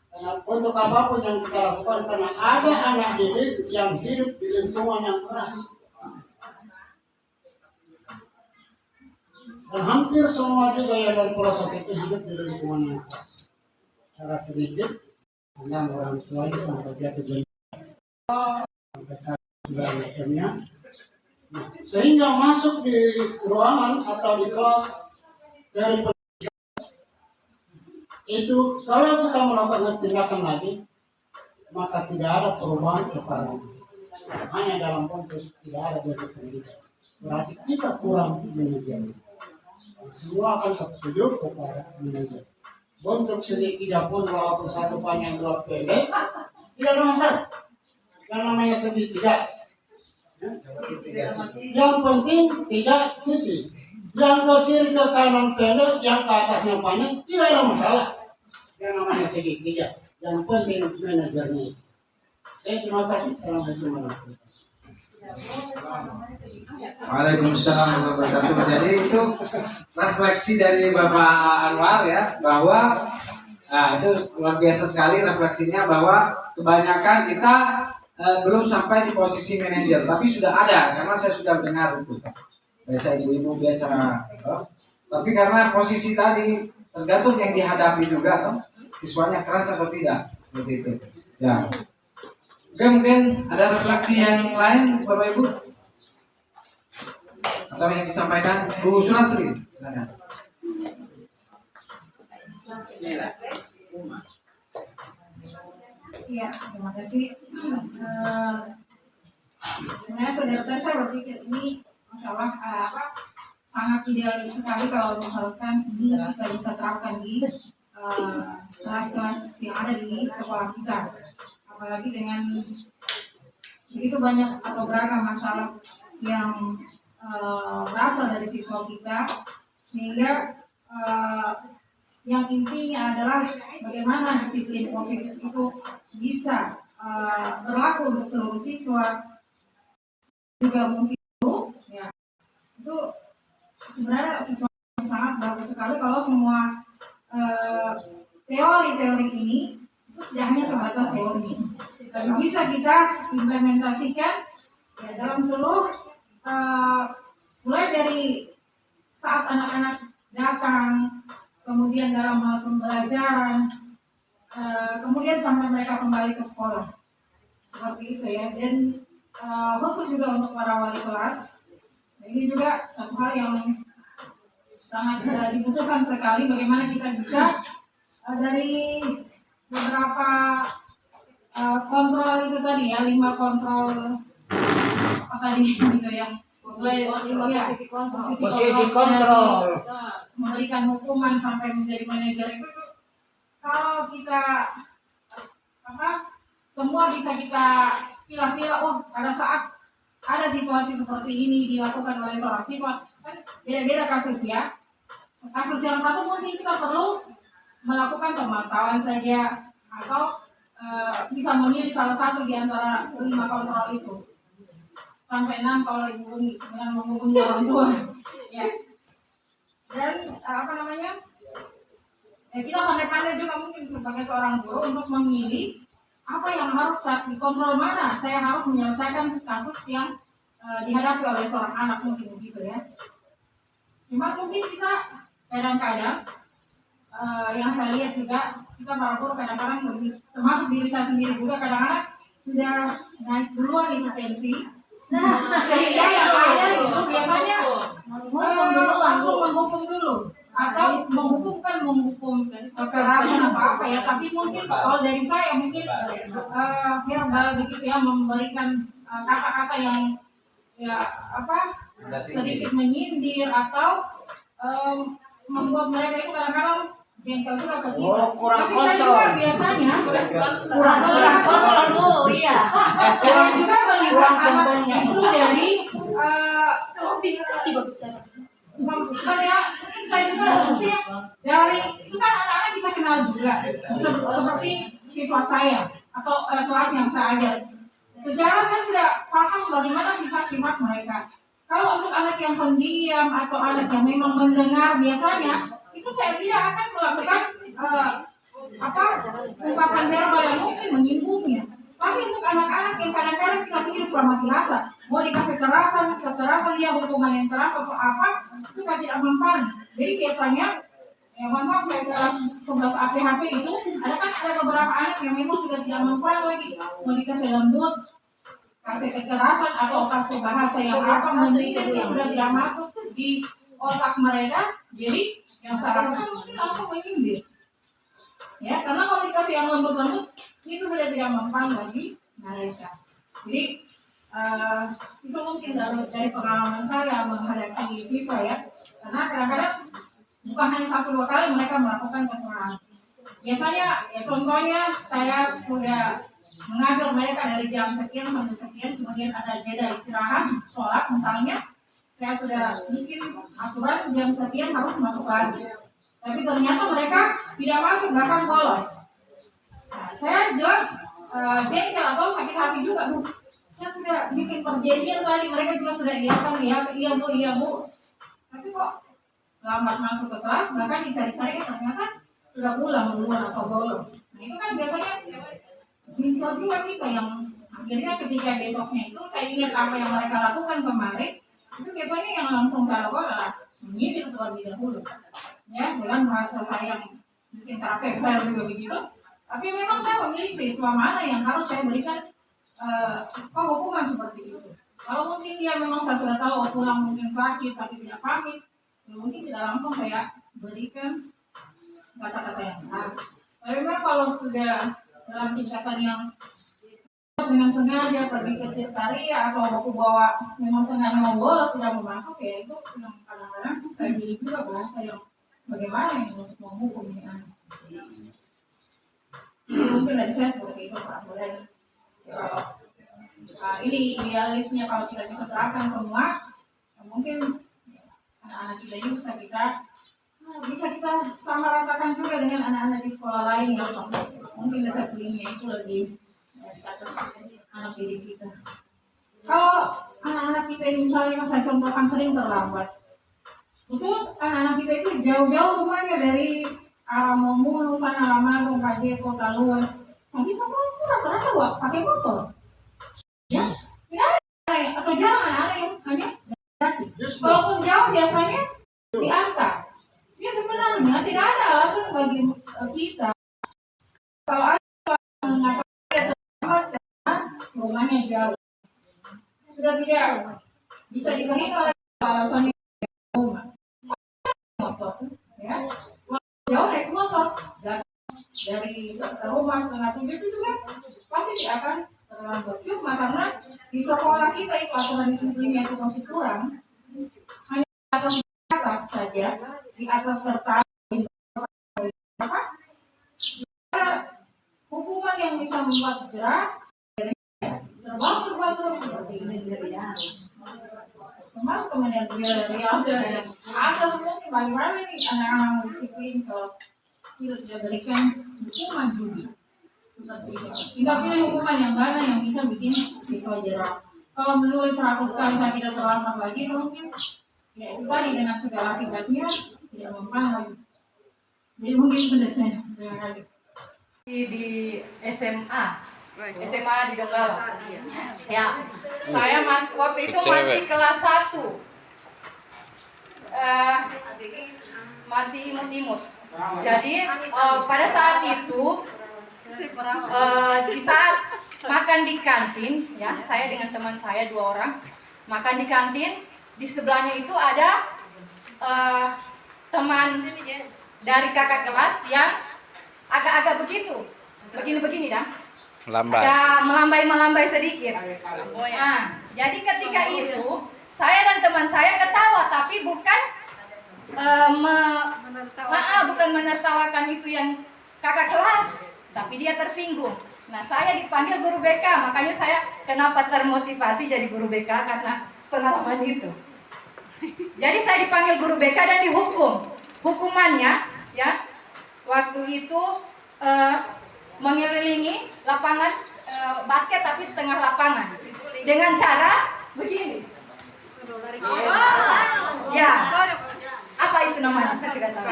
Karena untuk apapun yang kita lakukan, karena ada anak didik yang hidup di lingkungan yang keras. Dan hampir semua juga yang dari pelosok itu hidup di lingkungan yang keras. Salah sedikit, karena orang tuanya sampai jatuh jadi segala macamnya. Nah, sehingga masuk di ruangan atau di kelas dari pendidikan itu, kalau kita melakukan tindakan lagi, maka tidak ada perubahan kepada hanya dalam bentuk tidak ada bentuk pendidikan. Berarti kita kurang manajernya. Semua akan tertuju kepada manajer. Bentuk segitiga pun walaupun satu panjang dua pendek, tidak ada masalah. Yang namanya segitiga. Yang penting tiga sisi. Yang ke kiri ke kanan pendek, yang ke atasnya panjang, tidak ada masalah. Yang namanya segitiga. Yang penting manajernya. Terima kasih. Assalamualaikum warahmatullahi wabarakatuh. Waalaikumsalam warahmatullahi wabarakatuh. Jadi itu refleksi dari Bapak Anwar ya, bahwa itu luar biasa sekali refleksinya, bahwa kebanyakan kita belum sampai di posisi manajer, tapi sudah ada, karena saya sudah dengar itu. Biasa ibu-ibu biasa, tapi karena posisi tadi tergantung yang dihadapi juga, siswanya keras atau tidak, seperti itu. Ya. Oke, mungkin ada refleksi yang lain, Bapak Ibu? Atau yang disampaikan Bu Sulastri? Silakan. Bismillah. Iya, terima kasih. Sebenarnya saudara tadi saya berpikir ini masalah sangat idealis sekali kalau misalkan ini kita bisa terapkan di kelas-kelas yang ada di sekolah kita. Apalagi dengan begitu banyak atau beragam masalah yang berasal dari siswa kita, sehingga yang intinya adalah bagaimana disiplin positif itu bisa berlaku untuk seluruh siswa, juga mungkin ya, itu sebenarnya siswa sangat bagus sekali kalau semua teori-teori ini itu tidak hanya sebatas teori, tapi bisa kita implementasikan ya dalam seluruh mulai dari saat anak-anak datang, kemudian dalam hal pembelajaran, kemudian sampai mereka kembali ke sekolah, seperti itu ya. Dan khusus juga untuk para wali kelas, ini juga satu hal yang sangat dibutuhkan sekali, bagaimana kita bisa dari beberapa kontrol itu tadi ya, 5 kontrol apa tadi gitu ya, mulai ya, posisi kontrol, memberikan hukuman sampai menjadi manajer itu kalau kita semua bisa kita pilah-pilah, oh pada saat ada situasi seperti ini dilakukan oleh seorang siswa, kan beda-beda kasus ya. Kasus yang satu mungkin kita perlu melakukan pemantauan saja, atau bisa memilih salah satu di antara 5 kontrol itu, sampai 6 kalau dengan menghubungi orang tua ya. Dan kita pandai-pandai juga mungkin sebagai seorang guru untuk memilih apa yang harus dikontrol, mana saya harus menyelesaikan kasus yang dihadapi oleh seorang anak, mungkin begitu ya. Cuma mungkin kita kadang-kadang yang saya lihat juga, kita para guru kadang-kadang termasuk diri saya sendiri juga, kadang-kadang sudah naik duluan itu tensi, sehingga yang ada itu biasanya langsung menghukum dulu, atau bukan menghukum kekerasan atau apa ya, tapi mungkin kalau dari saya mungkin verbal begitu ya, memberikan kata-kata yang ya sedikit menyindir atau membuat mereka itu kadang-kadang jengkel juga ke kita. Tapi saya juga biasanya kurang kontrol. Iya. Saya juga melihat anak itu dari Bukan ya, mungkin saya juga maksudnya dari itu kan anak-anak kita kenal juga, seperti siswa saya atau kelas yang saya ajar. Secara saya sudah paham bagaimana sifat-sifat mereka. Kalau untuk anak yang pendiam atau anak yang memang mendengar biasanya, itu saya tidak akan melakukan ungkapan verbal yang mungkin menyinggungnya. Tapi untuk anak-anak yang kadang-kadang kita pikir sudah mati rasa, mau dikasih kekerasan dia hukuman yang keras atau apa, itu kan tidak mempan. Jadi biasanya, ya mohon maaf kayak kelas 11 APHP itu, ada beberapa anak yang memang sudah tidak mempan lagi, mau dikasih lembut, kasih kekerasan atau kasih bahasa yang apa, mendidik itu sudah tidak masuk di otak mereka. Jadi yang saya lakukan mungkin langsung menyindir. Ya, karena kalau dikasih yang lembut-lembut itu sudah tidak mempan bagi mereka. Jadi itu mungkin dari pengalaman saya menghadapi siswa ya, karena kadang-kadang bukan hanya 1-2 kali mereka melakukan kesalahan. Biasanya ya contohnya saya sudah mengajar mereka dari jam sekian sampai sekian, kemudian ada jeda istirahat, sholat misalnya, saya sudah bikin aturan jam sekian harus masuk lagi. Tapi ternyata mereka tidak masuk, bahkan bolos. Nah, saya jelas jengkel atau sakit hati juga, Bu. Saya sudah bikin perjanjian tadi, mereka juga sudah iya bu. Tapi kok lambat masuk ke kelas, bahkan dicari-cari ternyata sudah pulang duluan atau bolos. Nah itu kan biasanya siswa kita yang akhirnya ketika besoknya itu saya ingat apa yang mereka lakukan kemarin, itu biasanya yang langsung saya lakukan adalah menyindir terlebih dahulu. Ya, dengan bahasa saya yang mungkin karakter saya juga begitu. Tapi memang saya memilih siswa mana yang harus saya berikan hukuman seperti itu. Kalau mungkin dia memang saya sudah tahu pulang mungkin sakit tapi tidak pamit, ya mungkin tidak langsung saya berikan kata-kata yang keras. Tapi memang kalau sudah dalam tingkatan yang dengan sengaja pergi ke tirtaria atau aku bawa memang sengaja mau bolos tidak mau masuk, ya itu yang kadang-kadang saya pilih juga bahasa yang bagaimana yang untuk menghukum ini anak. Mungkin dari saya seperti itu Pak. Boleh ini idealisnya kalau kita bisa terapkan semua, mungkin anak-anak kita ini bisa kita sama ratakan juga dengan anak-anak di sekolah lain yang mungkin disiplinnya itu lebih di atas anak didik kita. Kalau anak-anak kita ini misalnya saya contohkan sering terlambat, itu anak-anak kita itu jauh-jauh rumahnya dari Momulu sana Lamandung, Pajeko, Taluan. Tapi semua itu rata-rata pakai motor. Ya, tidak ada atau jarang anak-anak yang hanya jalan. Walaupun jauh biasanya diantar. Ya sebenarnya tidak ada alasan bagi kita kalau ada mengatakan terlambat karena rumahnya jauh. Sudah tidak bisa diterima oleh alasannya rumah. Motor, ya. Jauh naik motor dari rumah 6:30 itu juga pasti tidak akan terlambat. Cuma karena di sekolah kita itu aturan disiplinnya itu masih kurang, hanya atas kata saja, di atas kertas, hukuman yang bisa membuat jerah terbang terus seperti ini. Teman-teman yang ada semua bagaimana nih anak-anak disiplin kalau kita tidak berikan hukuman judi seperti itu. Tinggal pilih hukuman yang mana yang bisa bikin siswa jerah. Kalau menulis 100 kali saya tidak terlambat lagi, mungkin ya itu tadi dengan segala akibatnya tidak mempan lagi. Jadi mungkin itu deh saya. Terima kasih. Di SMA di Donggala. Ya, saya waktu itu masih kelas 1. Masih imut-imut. Jadi pada saat itu di saat makan di kantin, ya saya dengan teman saya 2 orang makan di kantin, di sebelahnya itu ada teman dari kakak kelas yang agak-agak begini dah. Ada melambai sedikit. Nah, jadi ketika itu saya dan teman saya ketawa, tapi bukan bukan menertawakan itu yang kakak kelas, tapi dia tersinggung. Nah, saya dipanggil guru BK, makanya saya kenapa termotivasi jadi guru BK karena pengalaman itu. Jadi saya dipanggil guru BK dan dihukum. Hukumannya ya waktu itu mengelilingi lapangan basket tapi setengah lapangan dengan cara begini. Ya. Apa itu namanya? Saya tidak tahu.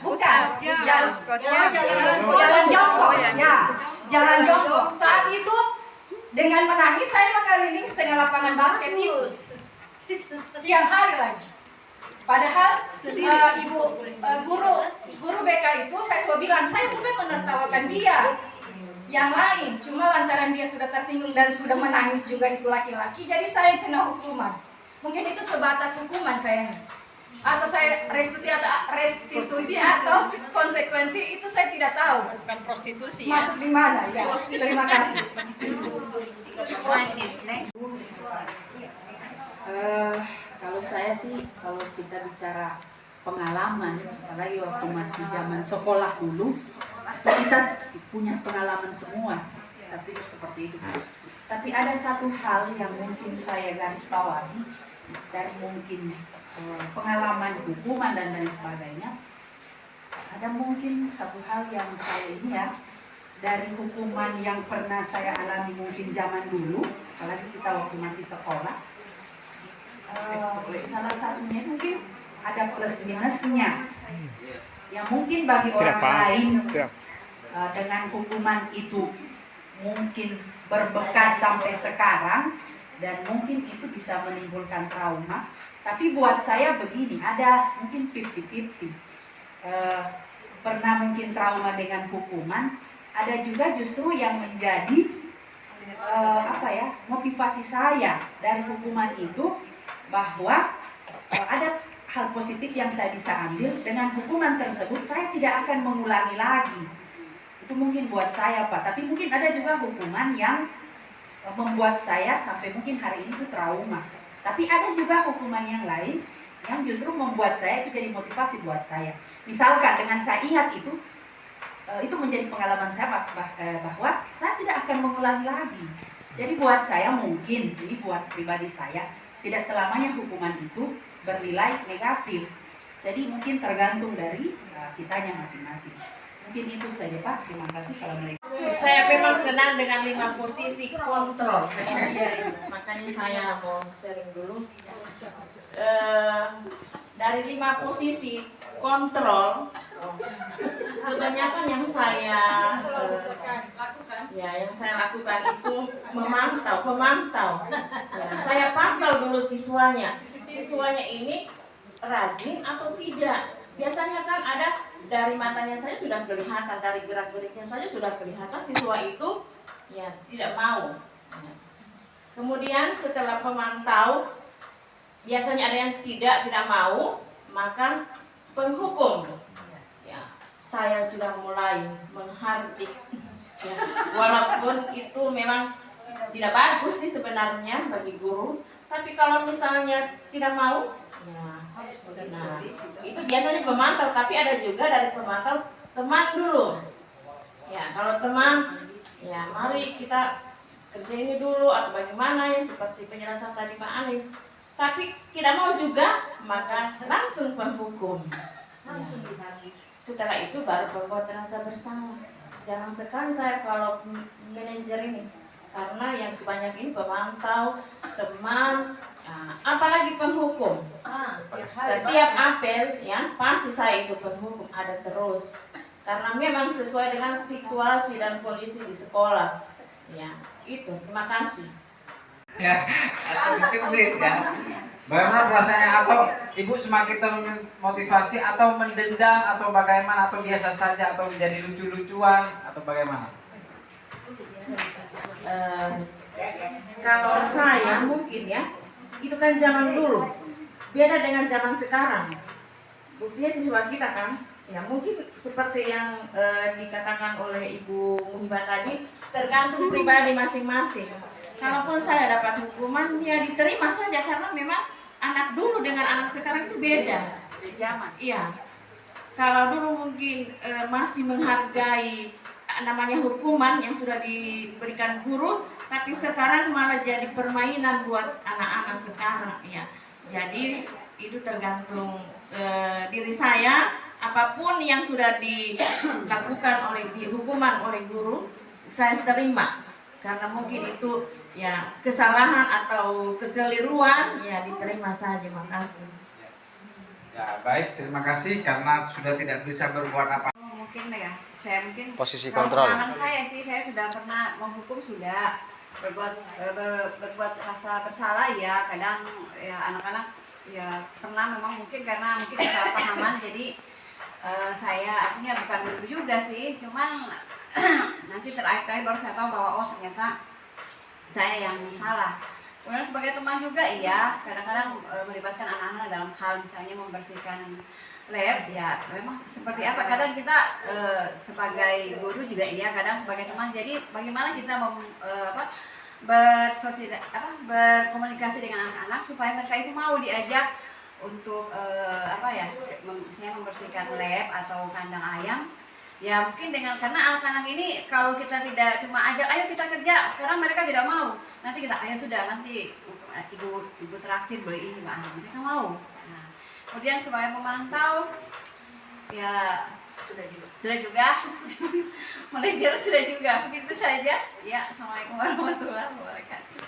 Bukan. Jalan jongkok. Ya. Jalan jongkok. Saat itu dengan menangis saya mengelilingi setengah lapangan basket itu. Siang hari lagi. Padahal guru BK itu saya sudah bilang saya bukan menertawakan dia. Yang lain, cuma lantaran dia sudah tersinggung dan sudah menangis juga itu laki-laki, jadi saya kena hukuman. Mungkin itu sebatas hukuman kayaknya. Atau saya restitusi atau konsekuensi itu saya tidak tahu. Bukan prostitusi. Masuk di mana? Ya. Terima kasih. Kalau saya sih, kalau kita bicara pengalaman, apalagi waktu masih zaman sekolah dulu, kita punya pengalaman semua. Saya pikir seperti itu. Tapi ada satu hal yang mungkin saya garis bawahi dari mungkin pengalaman hukuman dan lain sebagainya. Ada mungkin satu hal yang saya ini ya, dari hukuman yang pernah saya alami mungkin zaman dulu, apalagi kita waktu masih sekolah. Salah satunya mungkin ada plus minusnya. Yang mungkin bagi orang lain dengan hukuman itu mungkin berbekas sampai sekarang dan mungkin itu bisa menimbulkan trauma. Tapi buat saya begini, ada mungkin 50-50. Pernah mungkin trauma dengan hukuman, ada juga justru yang menjadi motivasi saya dari hukuman itu, bahwa ada hal positif yang saya bisa ambil dengan hukuman tersebut. Saya tidak akan mengulangi lagi. Itu mungkin buat saya Pak. Tapi mungkin ada juga hukuman yang membuat saya sampai mungkin hari ini itu trauma. Tapi ada juga hukuman yang lain yang justru membuat saya itu jadi motivasi buat saya. Misalkan dengan saya ingat itu menjadi pengalaman saya bahwa saya tidak akan mengulangi lagi. Jadi buat saya mungkin, ini buat pribadi saya, tidak selamanya hukuman itu bernilai negatif. Jadi mungkin tergantung dari kitanya masing-masing. Mungkin itu saja Pak. Terima kasih. Assalamualaikum. Saya memang senang dengan 5 posisi kontrol. Makanya saya mau sharing dulu. Dari 5 posisi kontrol, kebanyakan yang saya lakukan itu pemantau. Saya pantau dulu siswanya ini rajin atau tidak. Biasanya kan ada dari matanya saya sudah kelihatan, dari gerak-geriknya saja sudah kelihatan siswa itu ya tidak mau. Kemudian setelah pemantau, biasanya ada yang tidak mau, maka penghukum. Ya, saya sudah mulai menghardik. Ya, walaupun itu memang tidak bagus sih sebenarnya bagi guru, tapi kalau misalnya tidak mau, ya, nah itu biasanya pemantau. Tapi ada juga dari pemantau teman dulu. Ya, kalau teman, ya mari kita kerja ini dulu atau bagaimana ya, seperti penjelasan tadi Pak Anies. Tapi tidak mau juga, maka langsung penghukum. Ya. Setelah itu baru membuat rasa bersalah. Jarang sekali saya kalau manajer ini, karena yang kebanyakan ini pemantau, teman, apalagi penghukum. Setiap apel ya pasti saya itu penghukum ada terus, karena memang sesuai dengan situasi dan kondisi di sekolah. Ya itu. Terima kasih. Ya, atau dicubit ya. Bagaimana rasanya, atau ibu semakin termotivasi atau mendendam atau bagaimana, atau biasa saja atau menjadi lucu-lucuan atau bagaimana? Kalau saya mungkin ya, itu kan zaman dulu beda dengan zaman sekarang. Buktinya siswa kita kan, ya mungkin seperti yang dikatakan oleh Ibu Muhibah tadi, tergantung pribadi masing-masing. Kalaupun saya dapat hukuman, ya diterima saja, karena memang anak dulu dengan anak sekarang itu beda. Iya. Kalau dulu mungkin masih menghargai namanya hukuman yang sudah diberikan guru, tapi sekarang malah jadi permainan buat anak-anak sekarang. Ya. Jadi itu tergantung diri saya, apapun yang sudah dilakukan hukuman oleh guru, saya terima. Karena mungkin itu ya kesalahan atau kekeliruan, ya diterima saja. Makasih. Ya baik, terima kasih karena sudah tidak bisa berbuat apa. Mungkin ya, saya mungkin Posisi dalam kontrol. pengalaman saya sih, saya sudah pernah menghukum, sudah berbuat rasa bersalah ya. Kadang ya anak-anak ya pernah memang mungkin karena mungkin kesalahpahaman, jadi saya artinya bukan guru juga sih, cuman nanti terakhir baru saya tahu bahwa oh ternyata saya yang salah. Kemudian sebagai teman juga iya, kadang-kadang melibatkan anak-anak dalam hal misalnya membersihkan lab, ya memang seperti apa, kadang kita sebagai guru juga iya, kadang sebagai teman. Jadi bagaimana kita berkomunikasi dengan anak-anak supaya mereka itu mau diajak untuk misalnya membersihkan lab atau kandang ayam. Ya mungkin karena anak-anak ini kalau kita tidak cuma ajak ayo kita kerja, karena mereka tidak mau. Nanti kita ayo sudah, nanti ibu traktir beli ini Mbak, mereka mau. Nah, kemudian sebagai pemantau ya sudah juga manajer sudah juga, begitu saja ya. Assalamualaikum warahmatullahi wabarakatuh.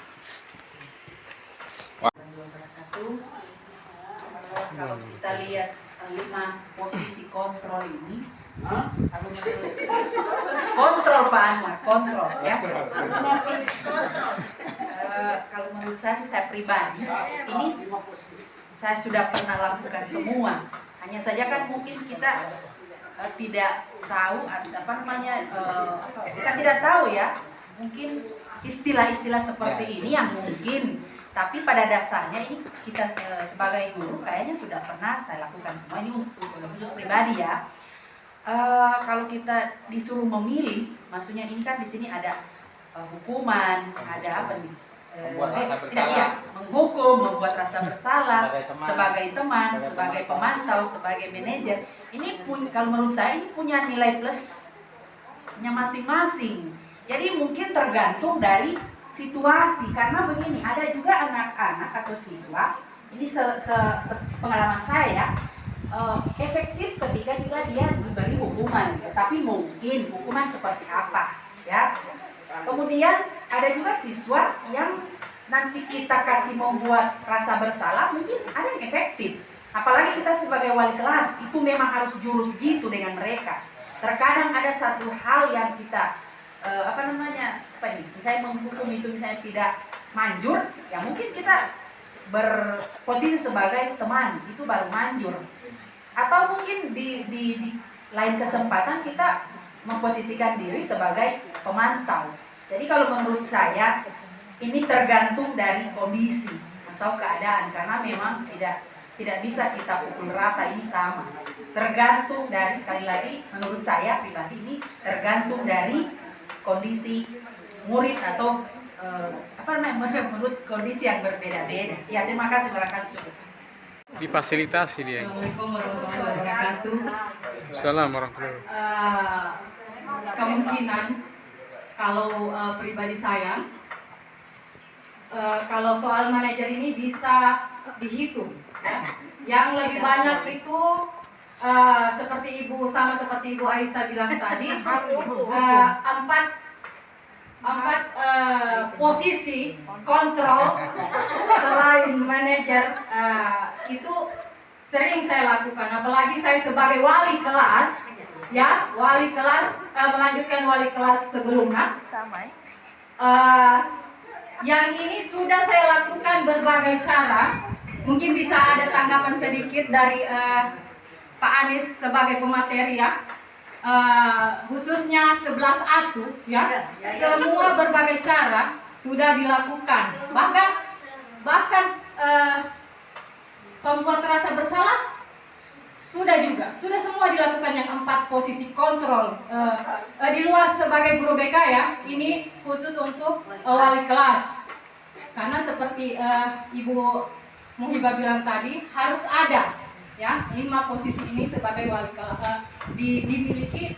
Kalau kita lihat 5 posisi kontrol ini, kalau menurut kontrol Pak Anwar, kontrol ya. 5 posisi kontrol. Kalau menurut saya sih, saya pribadi ini saya sudah pernah lakukan semua. Hanya saja kan mungkin kita tidak tahu kita tidak tahu ya, mungkin istilah-istilah seperti ini yang mungkin, tapi pada dasarnya ini kita sebagai guru kayaknya sudah pernah saya lakukan semua ini untuk khusus pribadi ya. Kalau kita disuruh memilih, maksudnya ini kan di sini ada hukuman, ada apa nih? Menghukum, membuat rasa bersalah sebagai teman, sebagai pemantau, sebagai manajer. Ini kalau menurut saya ini punya nilai plusnya masing-masing. Jadi mungkin tergantung dari situasi, karena begini, ada juga anak-anak atau siswa ini pengalaman saya efektif ketika juga dia diberi hukuman, tapi mungkin hukuman seperti apa ya. Kemudian ada juga siswa yang nanti kita kasih membuat rasa bersalah, mungkin ada yang efektif. Apalagi kita sebagai wali kelas itu memang harus jurus jitu dengan mereka. Terkadang ada satu hal yang kita misalnya menghukum itu misalnya tidak manjur, ya mungkin kita berposisi sebagai teman itu baru manjur. Atau mungkin di lain kesempatan kita memposisikan diri sebagai pemantau. Jadi kalau menurut saya ini tergantung dari kondisi atau keadaan, karena memang tidak bisa kita pukul rata ini sama. Tergantung dari, sekali lagi menurut saya pribadi ini tergantung dari kondisi murid atau menurut kondisi yang berbeda-beda. Ya, terima kasih, barangkali cukup. Difasilitasi dia. Assalamualaikum warahmatullahi wabarakatuh. Assalamualaikum warahmatullahi wabarakatuh. Kemungkinan kalau pribadi saya, kalau soal manajer ini bisa dihitung ya. Yang lebih banyak itu seperti Ibu Aisyah bilang tadi, 4 posisi kontrol selain manajer itu sering saya lakukan, apalagi saya sebagai wali kelas ya, melanjutkan wali kelas sebelumnya. Yang ini sudah saya lakukan berbagai cara. Mungkin bisa ada tanggapan sedikit dari Pak Anies sebagai pemateri ya. Khususnya 11A ya, semua berbagai cara sudah dilakukan. Bahkan pembuat rasa bersalah sudah semua dilakukan, yang 4 posisi kontrol di luar sebagai guru BK ya. Ini khusus untuk wali kelas, karena seperti Ibu Muhibah bilang tadi harus ada ya 5 posisi ini sebagai wali kelas dimiliki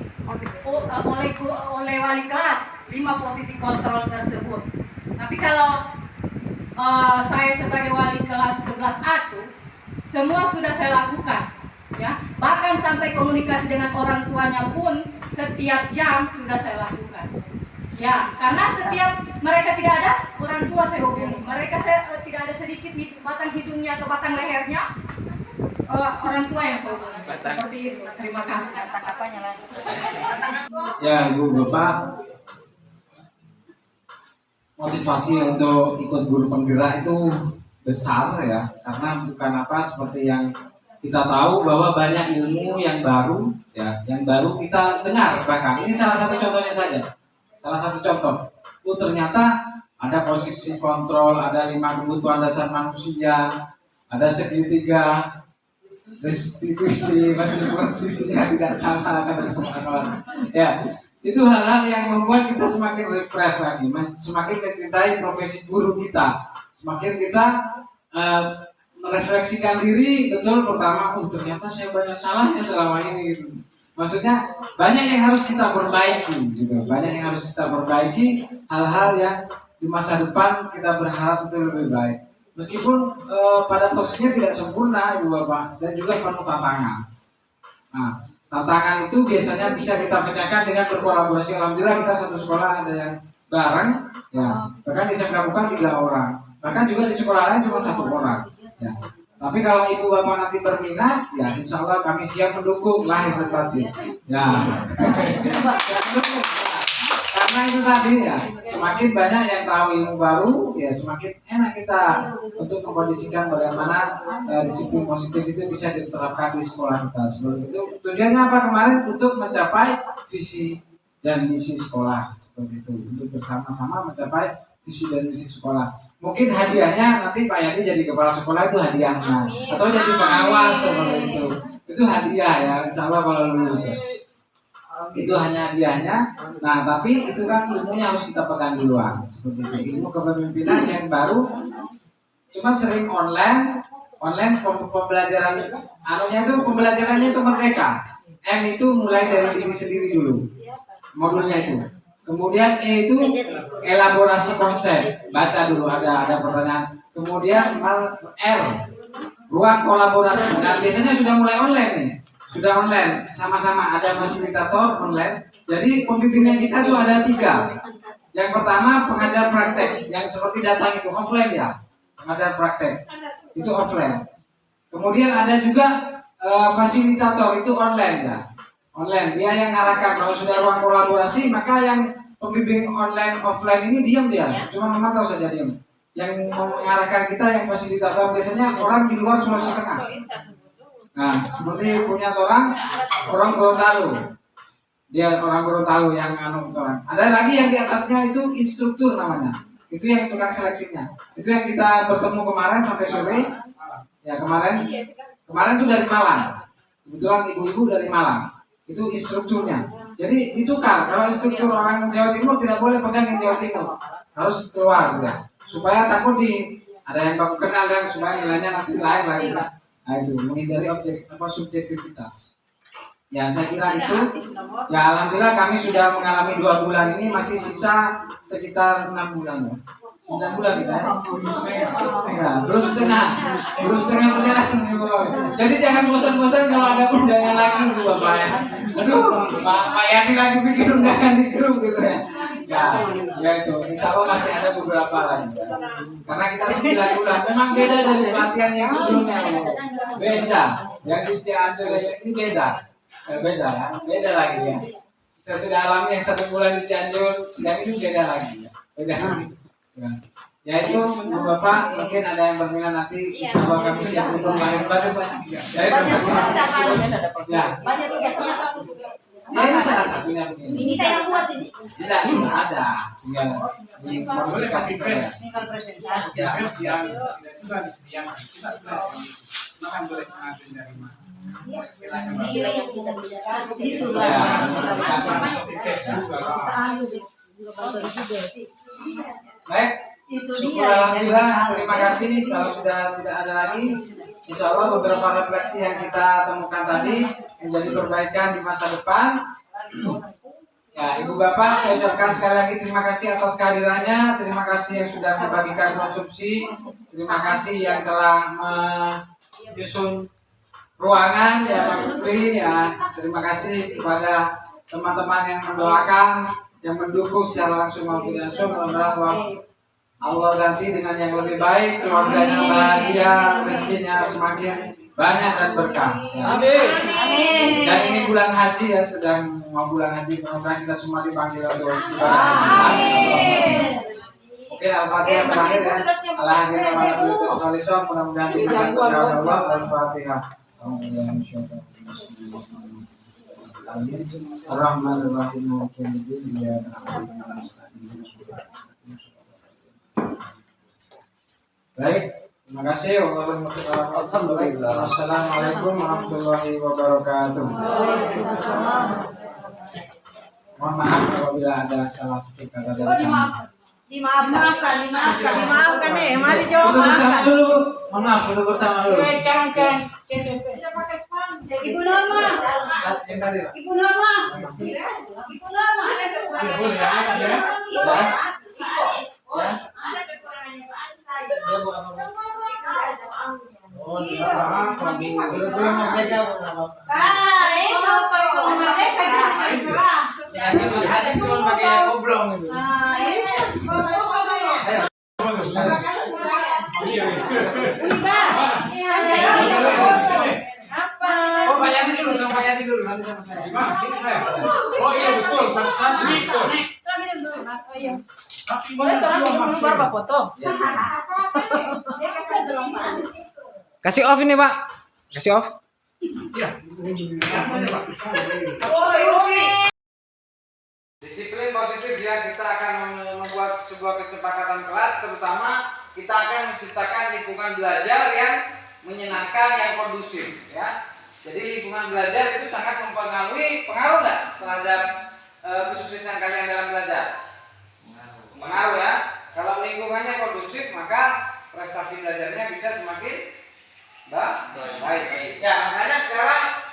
oleh wali kelas, 5 posisi kontrol tersebut. Tapi kalau saya sebagai wali kelas 11A tuh semua sudah saya lakukan, ya. Bahkan sampai komunikasi dengan orang tuanya pun setiap jam sudah saya lakukan. Ya, karena setiap mereka tidak ada, orang tua saya hubungi. Mereka tidak ada sedikit batang hidungnya atau batang lehernya, orang tua yang saya hubungi. Seperti itu. Terima kasih. Ya, Ibu Bapak, motivasi untuk ikut guru penggerak itu besar ya, karena bukan apa seperti yang kita tahu bahwa banyak ilmu yang baru ya, yang baru kita dengar. Bahkan ini salah satu contohnya saja. Salah satu contoh, ternyata ada posisi kontrol, ada 5 kebutuhan dasar manusia, ada segitiga, restitusi, meskipun sisinya tidak sama kata teman-teman. Ya, itu hal-hal yang membuat kita semakin refresh lagi, semakin mencintai profesi guru kita, semakin kita merefleksikan diri. Betul, pertama, ternyata saya banyak salahnya selama ini gitu. Maksudnya banyak yang harus kita perbaiki gitu. Banyak yang harus kita perbaiki, hal-hal yang di masa depan kita berharap itu lebih baik. Meskipun pada posisinya tidak sempurna Ibu Bapak, dan juga penuh tantangan. Nah, tantangan itu biasanya bisa kita pecahkan dengan berkolaborasi. Alhamdulillah kita satu sekolah ada yang bareng ya. Bahkan di SMK bukan 3 orang. Bahkan juga di sekolah lain cuma 1 orang ya. Tapi kalau Ibu Bapak nanti berminat, ya insya Allah kami siap mendukung lahir dan batin. Ya. Karena itu tadi ya, semakin banyak yang tahu ilmu baru, ya semakin enak kita untuk mengkondisikan bagaimana disiplin positif itu bisa diterapkan di sekolah kita. Seperti itu. Tujuannya apa kemarin? Untuk mencapai visi dan misi sekolah. Seperti itu. Untuk bersama-sama mencapai visi dan misi sekolah. Mungkin hadiahnya nanti Pak Yadi jadi kepala sekolah itu hadiahnya, atau jadi pengawas seperti itu. Itu hadiah ya, insya Allah kalau lulus ya. Itu hanya hadiahnya. Nah, tapi itu kan ilmunya harus kita pegang duluan. Seperti itu. Ilmu kepemimpinan yang baru, cuma sering online pembelajaran pembelajarannya itu merdeka. M itu mulai dari diri sendiri dulu, modulnya itu. Kemudian E itu elaborasi konsep, baca dulu ada pertanyaan. Kemudian R, ruang kolaborasi. Nah, biasanya sudah mulai online nih, sudah online, sama-sama ada fasilitator online. Jadi pembimbingan kita tuh ada 3. Yang pertama pengajar praktek, yang seperti datang itu offline ya, pengajar praktek itu offline. Kemudian ada juga fasilitator itu online ya. Online, dia yang ngarahkan. Kalau sudah ruang kolaborasi, maka yang pembimbing online offline ini diam dia, cuma memantau saja diam. Yang mengarahkan kita yang fasilitator biasanya orang di luar Sulawesi Tengah. Nah, seperti punya orang Gorontalo, dia orang Gorontalo yang orang. Ada lagi yang di atasnya itu instruktur namanya, itu yang tukang seleksinya. Itu yang kita bertemu kemarin sampai sore. Ya kemarin tuh dari Malang, kebetulan ibu-ibu dari Malang. Itu instrukturnya. Jadi ditukar. Kalau instruktur orang Jawa Timur tidak boleh pegang yang Jawa Timur, harus keluar ya. Supaya takut ada yang baku kenal dan supaya nilainya nanti lain lagi. Nah itu menghindari subjektivitas. Ya saya kira itu. Ya alhamdulillah kami sudah mengalami 2 bulan ini, masih sisa sekitar 6 bulan ya. 9 bulan kita ya. Ya, belum setengah perjalanan. Jadi jangan bosan-bosan kalau ada undangan lagi Bu Bapak ya. Aduh, Pak Yadi lagi bikin undangan di grup gitu ya. Ya itu, insya Allah masih ada beberapa lagi. Karena kita 9 bulan, memang beda dari pelatihan yang sebelumnya. Beda, yang di Cianjur ini beda lagi ya. Saya sudah alami yang 1 bulan di Cianjur, dan ini beda lagi ya. Ya itu Bu Bapak, mungkin ada yang berminat nanti insya Allah kami siap untuk lahir baru Pak. Ya. Ya ini salah satunya begini. Ini saya yang buat ini. Tidak, sudah ada. Tinggal di modifikasi saja. Tinggal presentasi. Ya. Nilai yang kita bicarakan itu Baik, syukur alhamdulillah, terima kasih. Kalau sudah tidak ada lagi, insya Allah beberapa refleksi yang kita temukan tadi menjadi perbaikan di masa depan. Ya Ya, Ibu Bapak, saya ucapkan sekali lagi terima kasih atas kehadirannya, terima kasih yang sudah membagikan konsumsi, terima kasih yang telah menyusun ruangan ya Pak Putri ya, terima kasih kepada teman-teman yang mendoakan, yang mendukung secara langsung maupun tidak langsung. Mudah-mudahan Allah ganti dengan yang lebih baik, keluarganya bahagia, rezekinya semakin banyak dan berkah. Ya. Amin. Dan ini bulan haji ya, sedang mau bulan haji, mudah-mudahan kita semua dipanggil untuk ibadah haji. Oke, Al-Fatihah terakhir ya. Alhamdulillah mudah-mudahan diberikan kepada Allah. Al-Fatihah. Ar-Rahmanir-Rahim. Baik, terima kasih. Alhamdulillah. Assalamualaikum warahmatullahi wabarakatuh. Mohon maaf apabila ada salah kata dari kami. Dimaafkan nih. Mari jawab. Foto bersama dulu, Bu. Mohon maaf, foto bersama dulu. Jangan. Ibu Norma. Yang tadi, Pak. Ibu Norma. Boleh ya, ya. Dia buat apa, Bu? Oh, dia apa? Dulu merdeka, Bu. Itu kalau merdeka Jadi Mas Adi cuma pakai oblong itu. Oh, Pak Yadi dulu, sama Pak Yadi dulu, nanti sama saya. Gimana? Sini saya. Oh iya betul, satu-satu betul. Boleh seorang baru Pak foto. Kasih off ini, Pak. Kasih off. Iya. Disiplin positif ya, kita akan membuat sebuah kesepakatan kelas, terutama kita akan menciptakan lingkungan belajar yang menyenangkan, yang kondusif ya. Jadi lingkungan belajar itu sangat pengaruh nggak terhadap kesuksesan kalian dalam belajar? Pengaruh ya. Kalau lingkungannya kondusif maka prestasi belajarnya bisa semakin baik. Ya, makanya sekarang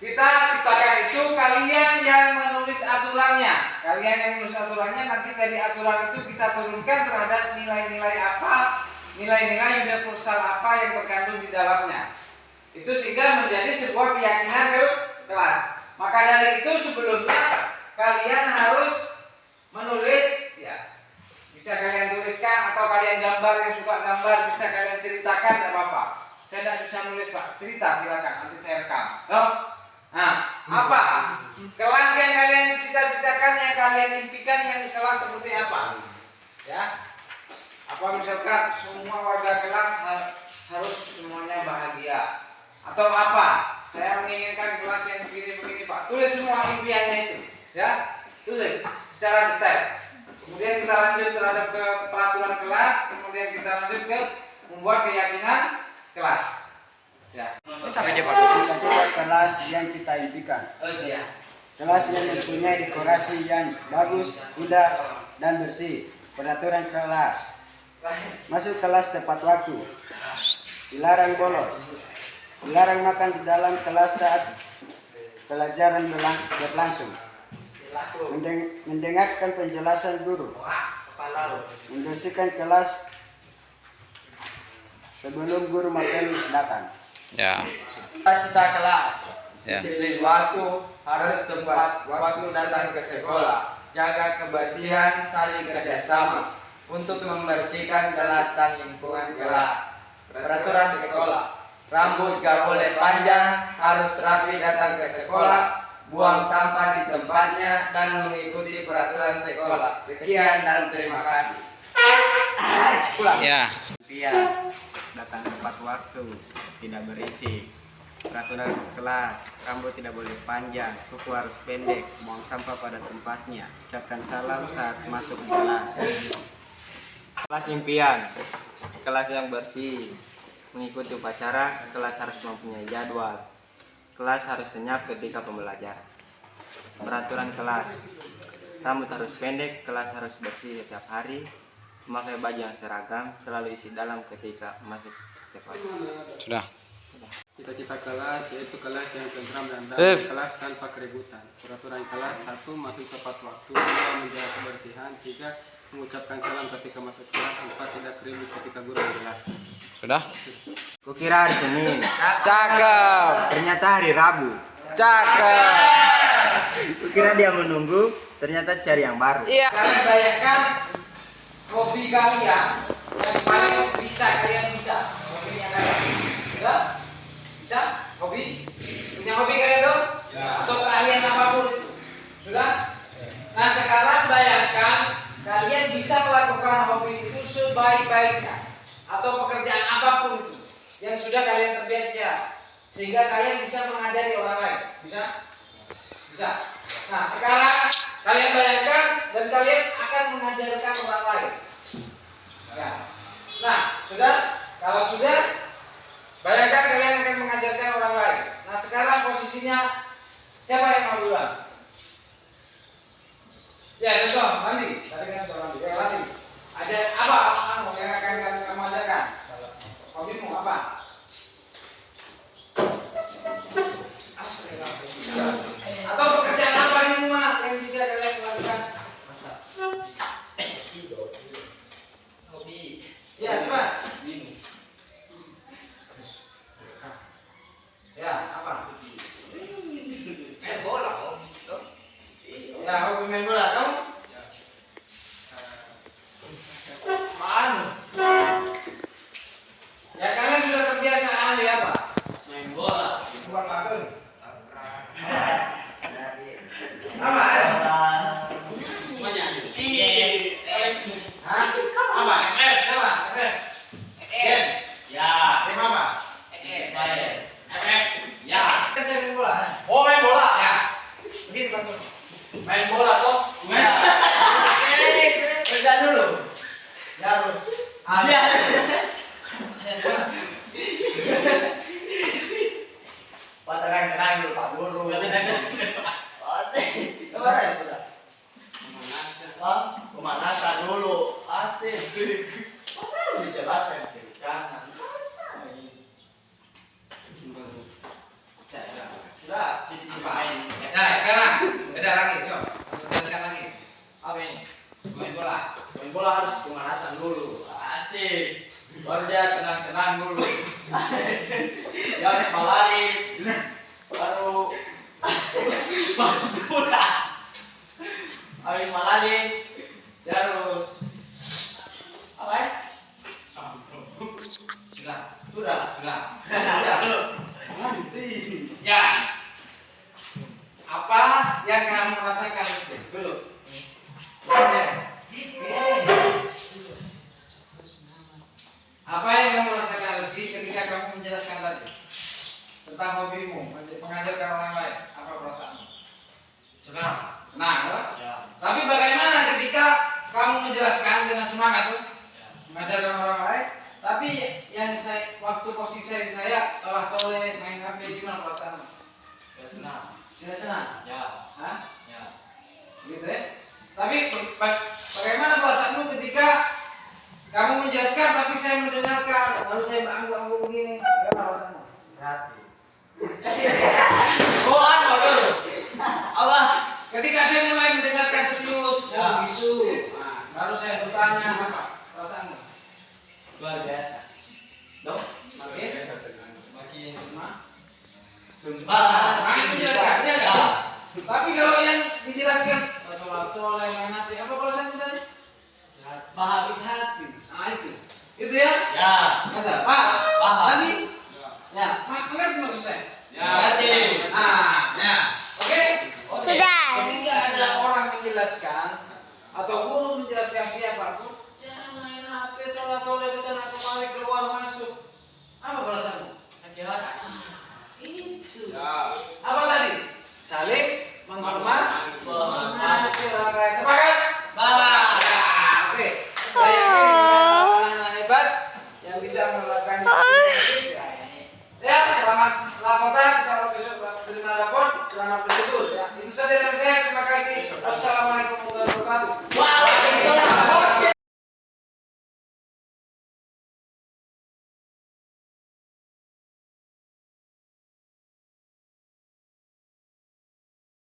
kita ciptakan itu kalian yang menulis aturannya. Kalian yang menulis aturannya, nanti dari aturan itu kita turunkan terhadap nilai-nilai apa, nilai-nilai universal apa yang terkandung di dalamnya. Itu sehingga menjadi sebuah keyakinan kelas. Maka dari itu sebelumnya kalian harus menulis ya. Bisa kalian tuliskan atau kalian gambar, yang suka gambar bisa kalian ceritakan, tidak apa-apa. Saya tidak bisa nulis Pak, cerita silakan, nanti saya rekam. Nah, apa? Kelas yang kalian cita-citakan, yang kalian impikan, yang kelas seperti apa? Ya. Apa misalkan semua warga kelas harus semuanya bahagia? Atau apa? Saya menginginkan kelas yang begini-begini Pak. Tulis semua impiannya itu, ya. Tulis secara detail. Kemudian kita lanjut terhadap ke peraturan kelas, kemudian kita lanjut ke membuat keyakinan kelas. Ya. Sampai dia kelas yang kita impikan. Kelas yang mempunyai dekorasi yang bagus, indah, dan bersih. Peraturan kelas. Masuk kelas tepat waktu. Dilarang bolos. Dilarang makan di dalam kelas saat pelajaran berlangsung. Mendengarkan penjelasan guru. Membersihkan kelas sebelum guru makan datang. Ya. Cita kelas. Ya. Disiplin waktu, harus tepat waktu datang ke sekolah. Jaga kebersihan, saling kerjasama untuk membersihkan kelas dan lingkungan kelas. Peraturan sekolah. Rambut gak boleh panjang, harus rapi datang ke sekolah. Buang sampah di tempatnya dan mengikuti peraturan sekolah. Sekian dan terima kasih. Ya. Datang tepat waktu, tidak berisi. Peraturan kelas, rambut tidak boleh panjang, kuku harus pendek, buang sampah pada tempatnya. Ucapkan salam saat masuk di kelas. Kelas impian, kelas yang bersih. Mengikuti upacara, kelas harus mempunyai jadwal. Kelas harus senyap ketika pembelajaran. Peraturan kelas, rambut harus pendek, kelas harus bersih setiap hari. Memakai baju yang seragam, selalu isi dalam ketika masuk sekolah. Sudah. Cita-cita kelas yaitu kelas yang tentram dan damai, kelas tanpa keributan. Peraturan kelas: 1. Masuk tepat waktu. 2. Menjaga kebersihan. 3. Mengucapkan salam ketika masuk kelas. 4. Tidak keribut ketika guru menjelaskan. Sudah? Kukira hari Senin. Cakep. Ternyata hari Rabu. Cakep. Kukira dia menunggu. Ternyata cari yang baru. Iya. Kalian bayangkan hobi kalian yang paling bisa kalian bisa. Hobinya kalian. Bisa? Bisa? Hobi? Punya hobi kalian tuh? Ya. Atau keahlian apapun itu? Sudah? Nah sekarang bayangkan kalian bisa melakukan hobi itu sebaik-baiknya atau pekerjaan apapun itu yang sudah kalian terbiasa sehingga kalian bisa mengajari orang lain. Bisa? Bisa. Nah sekarang kalian bayangkan dan kalian akan mengajarkan orang lain. Ya. Nah sudah? Kalau sudah, bayangkan kalian akan mengajarkan orang lain. Nah sekarang posisinya siapa yang mau duluan? Ya contoh, mandi. Tadi kan sudah mandi. Ya mandi. Ada apa yang akan kamu ajarkan? Hobimu apa? Atau pekerjaan apa di rumah yang bisa kalian lakukan? Hobi. Ya coba. Ya apa? Main bola. Ya hobi main bola kamu? Mana? Ya kalian sudah terbiasa ahli apa? Main bola. Bukan apa? Apa? Hah? Apa? Apa? Ya. Tim apa? Ya. Kan saya main bola. Oh main bola ya. Begini Bang. Main bola toh? Main. Kerja dulu. Ya harus. Ya. Tenang dulu Pak Guru. Kemarin sudah. Pemanasan dulu. Asik. Dijelasin jangan. Sudah, main. Nah, sekarang beda lagi, coba. Jelaskan lagi. Apa ini? Main bola. Main bola harus pemanasan dulu. Asik. Baru dia tenang-tenang dulu. Dia harus melari. Baru bola. Habis melari, dia harus apa ya? Sudah. Ya. Apa yang kamu rasakan itu? Dulu. Ya. Apa yang kamu rasakan lebih ketika kamu menjelaskan tadi tentang hobimu, mengajarkan orang lain? Apa perasaanmu? Senang, ya. Tapi bagaimana ketika kamu menjelaskan dengan semangat tuh, mengajarkan orang lain? Tapi yang waktu posisi saya salah toleh main HP, gimana perasaanmu? Ya senang. Tidak senang? Ya. Hah? Ya. Gitu ya. Tapi bagaimana perasaanmu ketika kamu menjelaskan tapi saya mendengarkan, lalu saya berangguk-angguk begini? Bagaimana perasaanmu? Hati. Oh, dulu. Apa? Ketika saya mulai mendengarkan serius, ya. Gitu. Nah, baru saya bertanya apa perasaanmu? Luar biasa. Dong? Makin semangat. Semangat menjelaskan, ya. Tapi kalau yang dijelaskan, toleh main hati, apa perasaanmu tadi? Bahagia hati. Nah itu ya? Ya. Kata Pak. Tadi? Ya. Mengerti maksud saya? Ya. Mengerti. Nah, ya. Oke? Sudah. Ketika ada orang menjelaskan atau guru menjelaskan siapapun, jangan main HP, toleh ke sana kemari, keluar masuk. Apa perasaanmu? Sakit hati. Itu. Ya. Apa tadi? Saling menghormati. Sepakat? Bapak. Oke. Saya anak-anak hebat yang bisa melakukan itu. Ya, selamat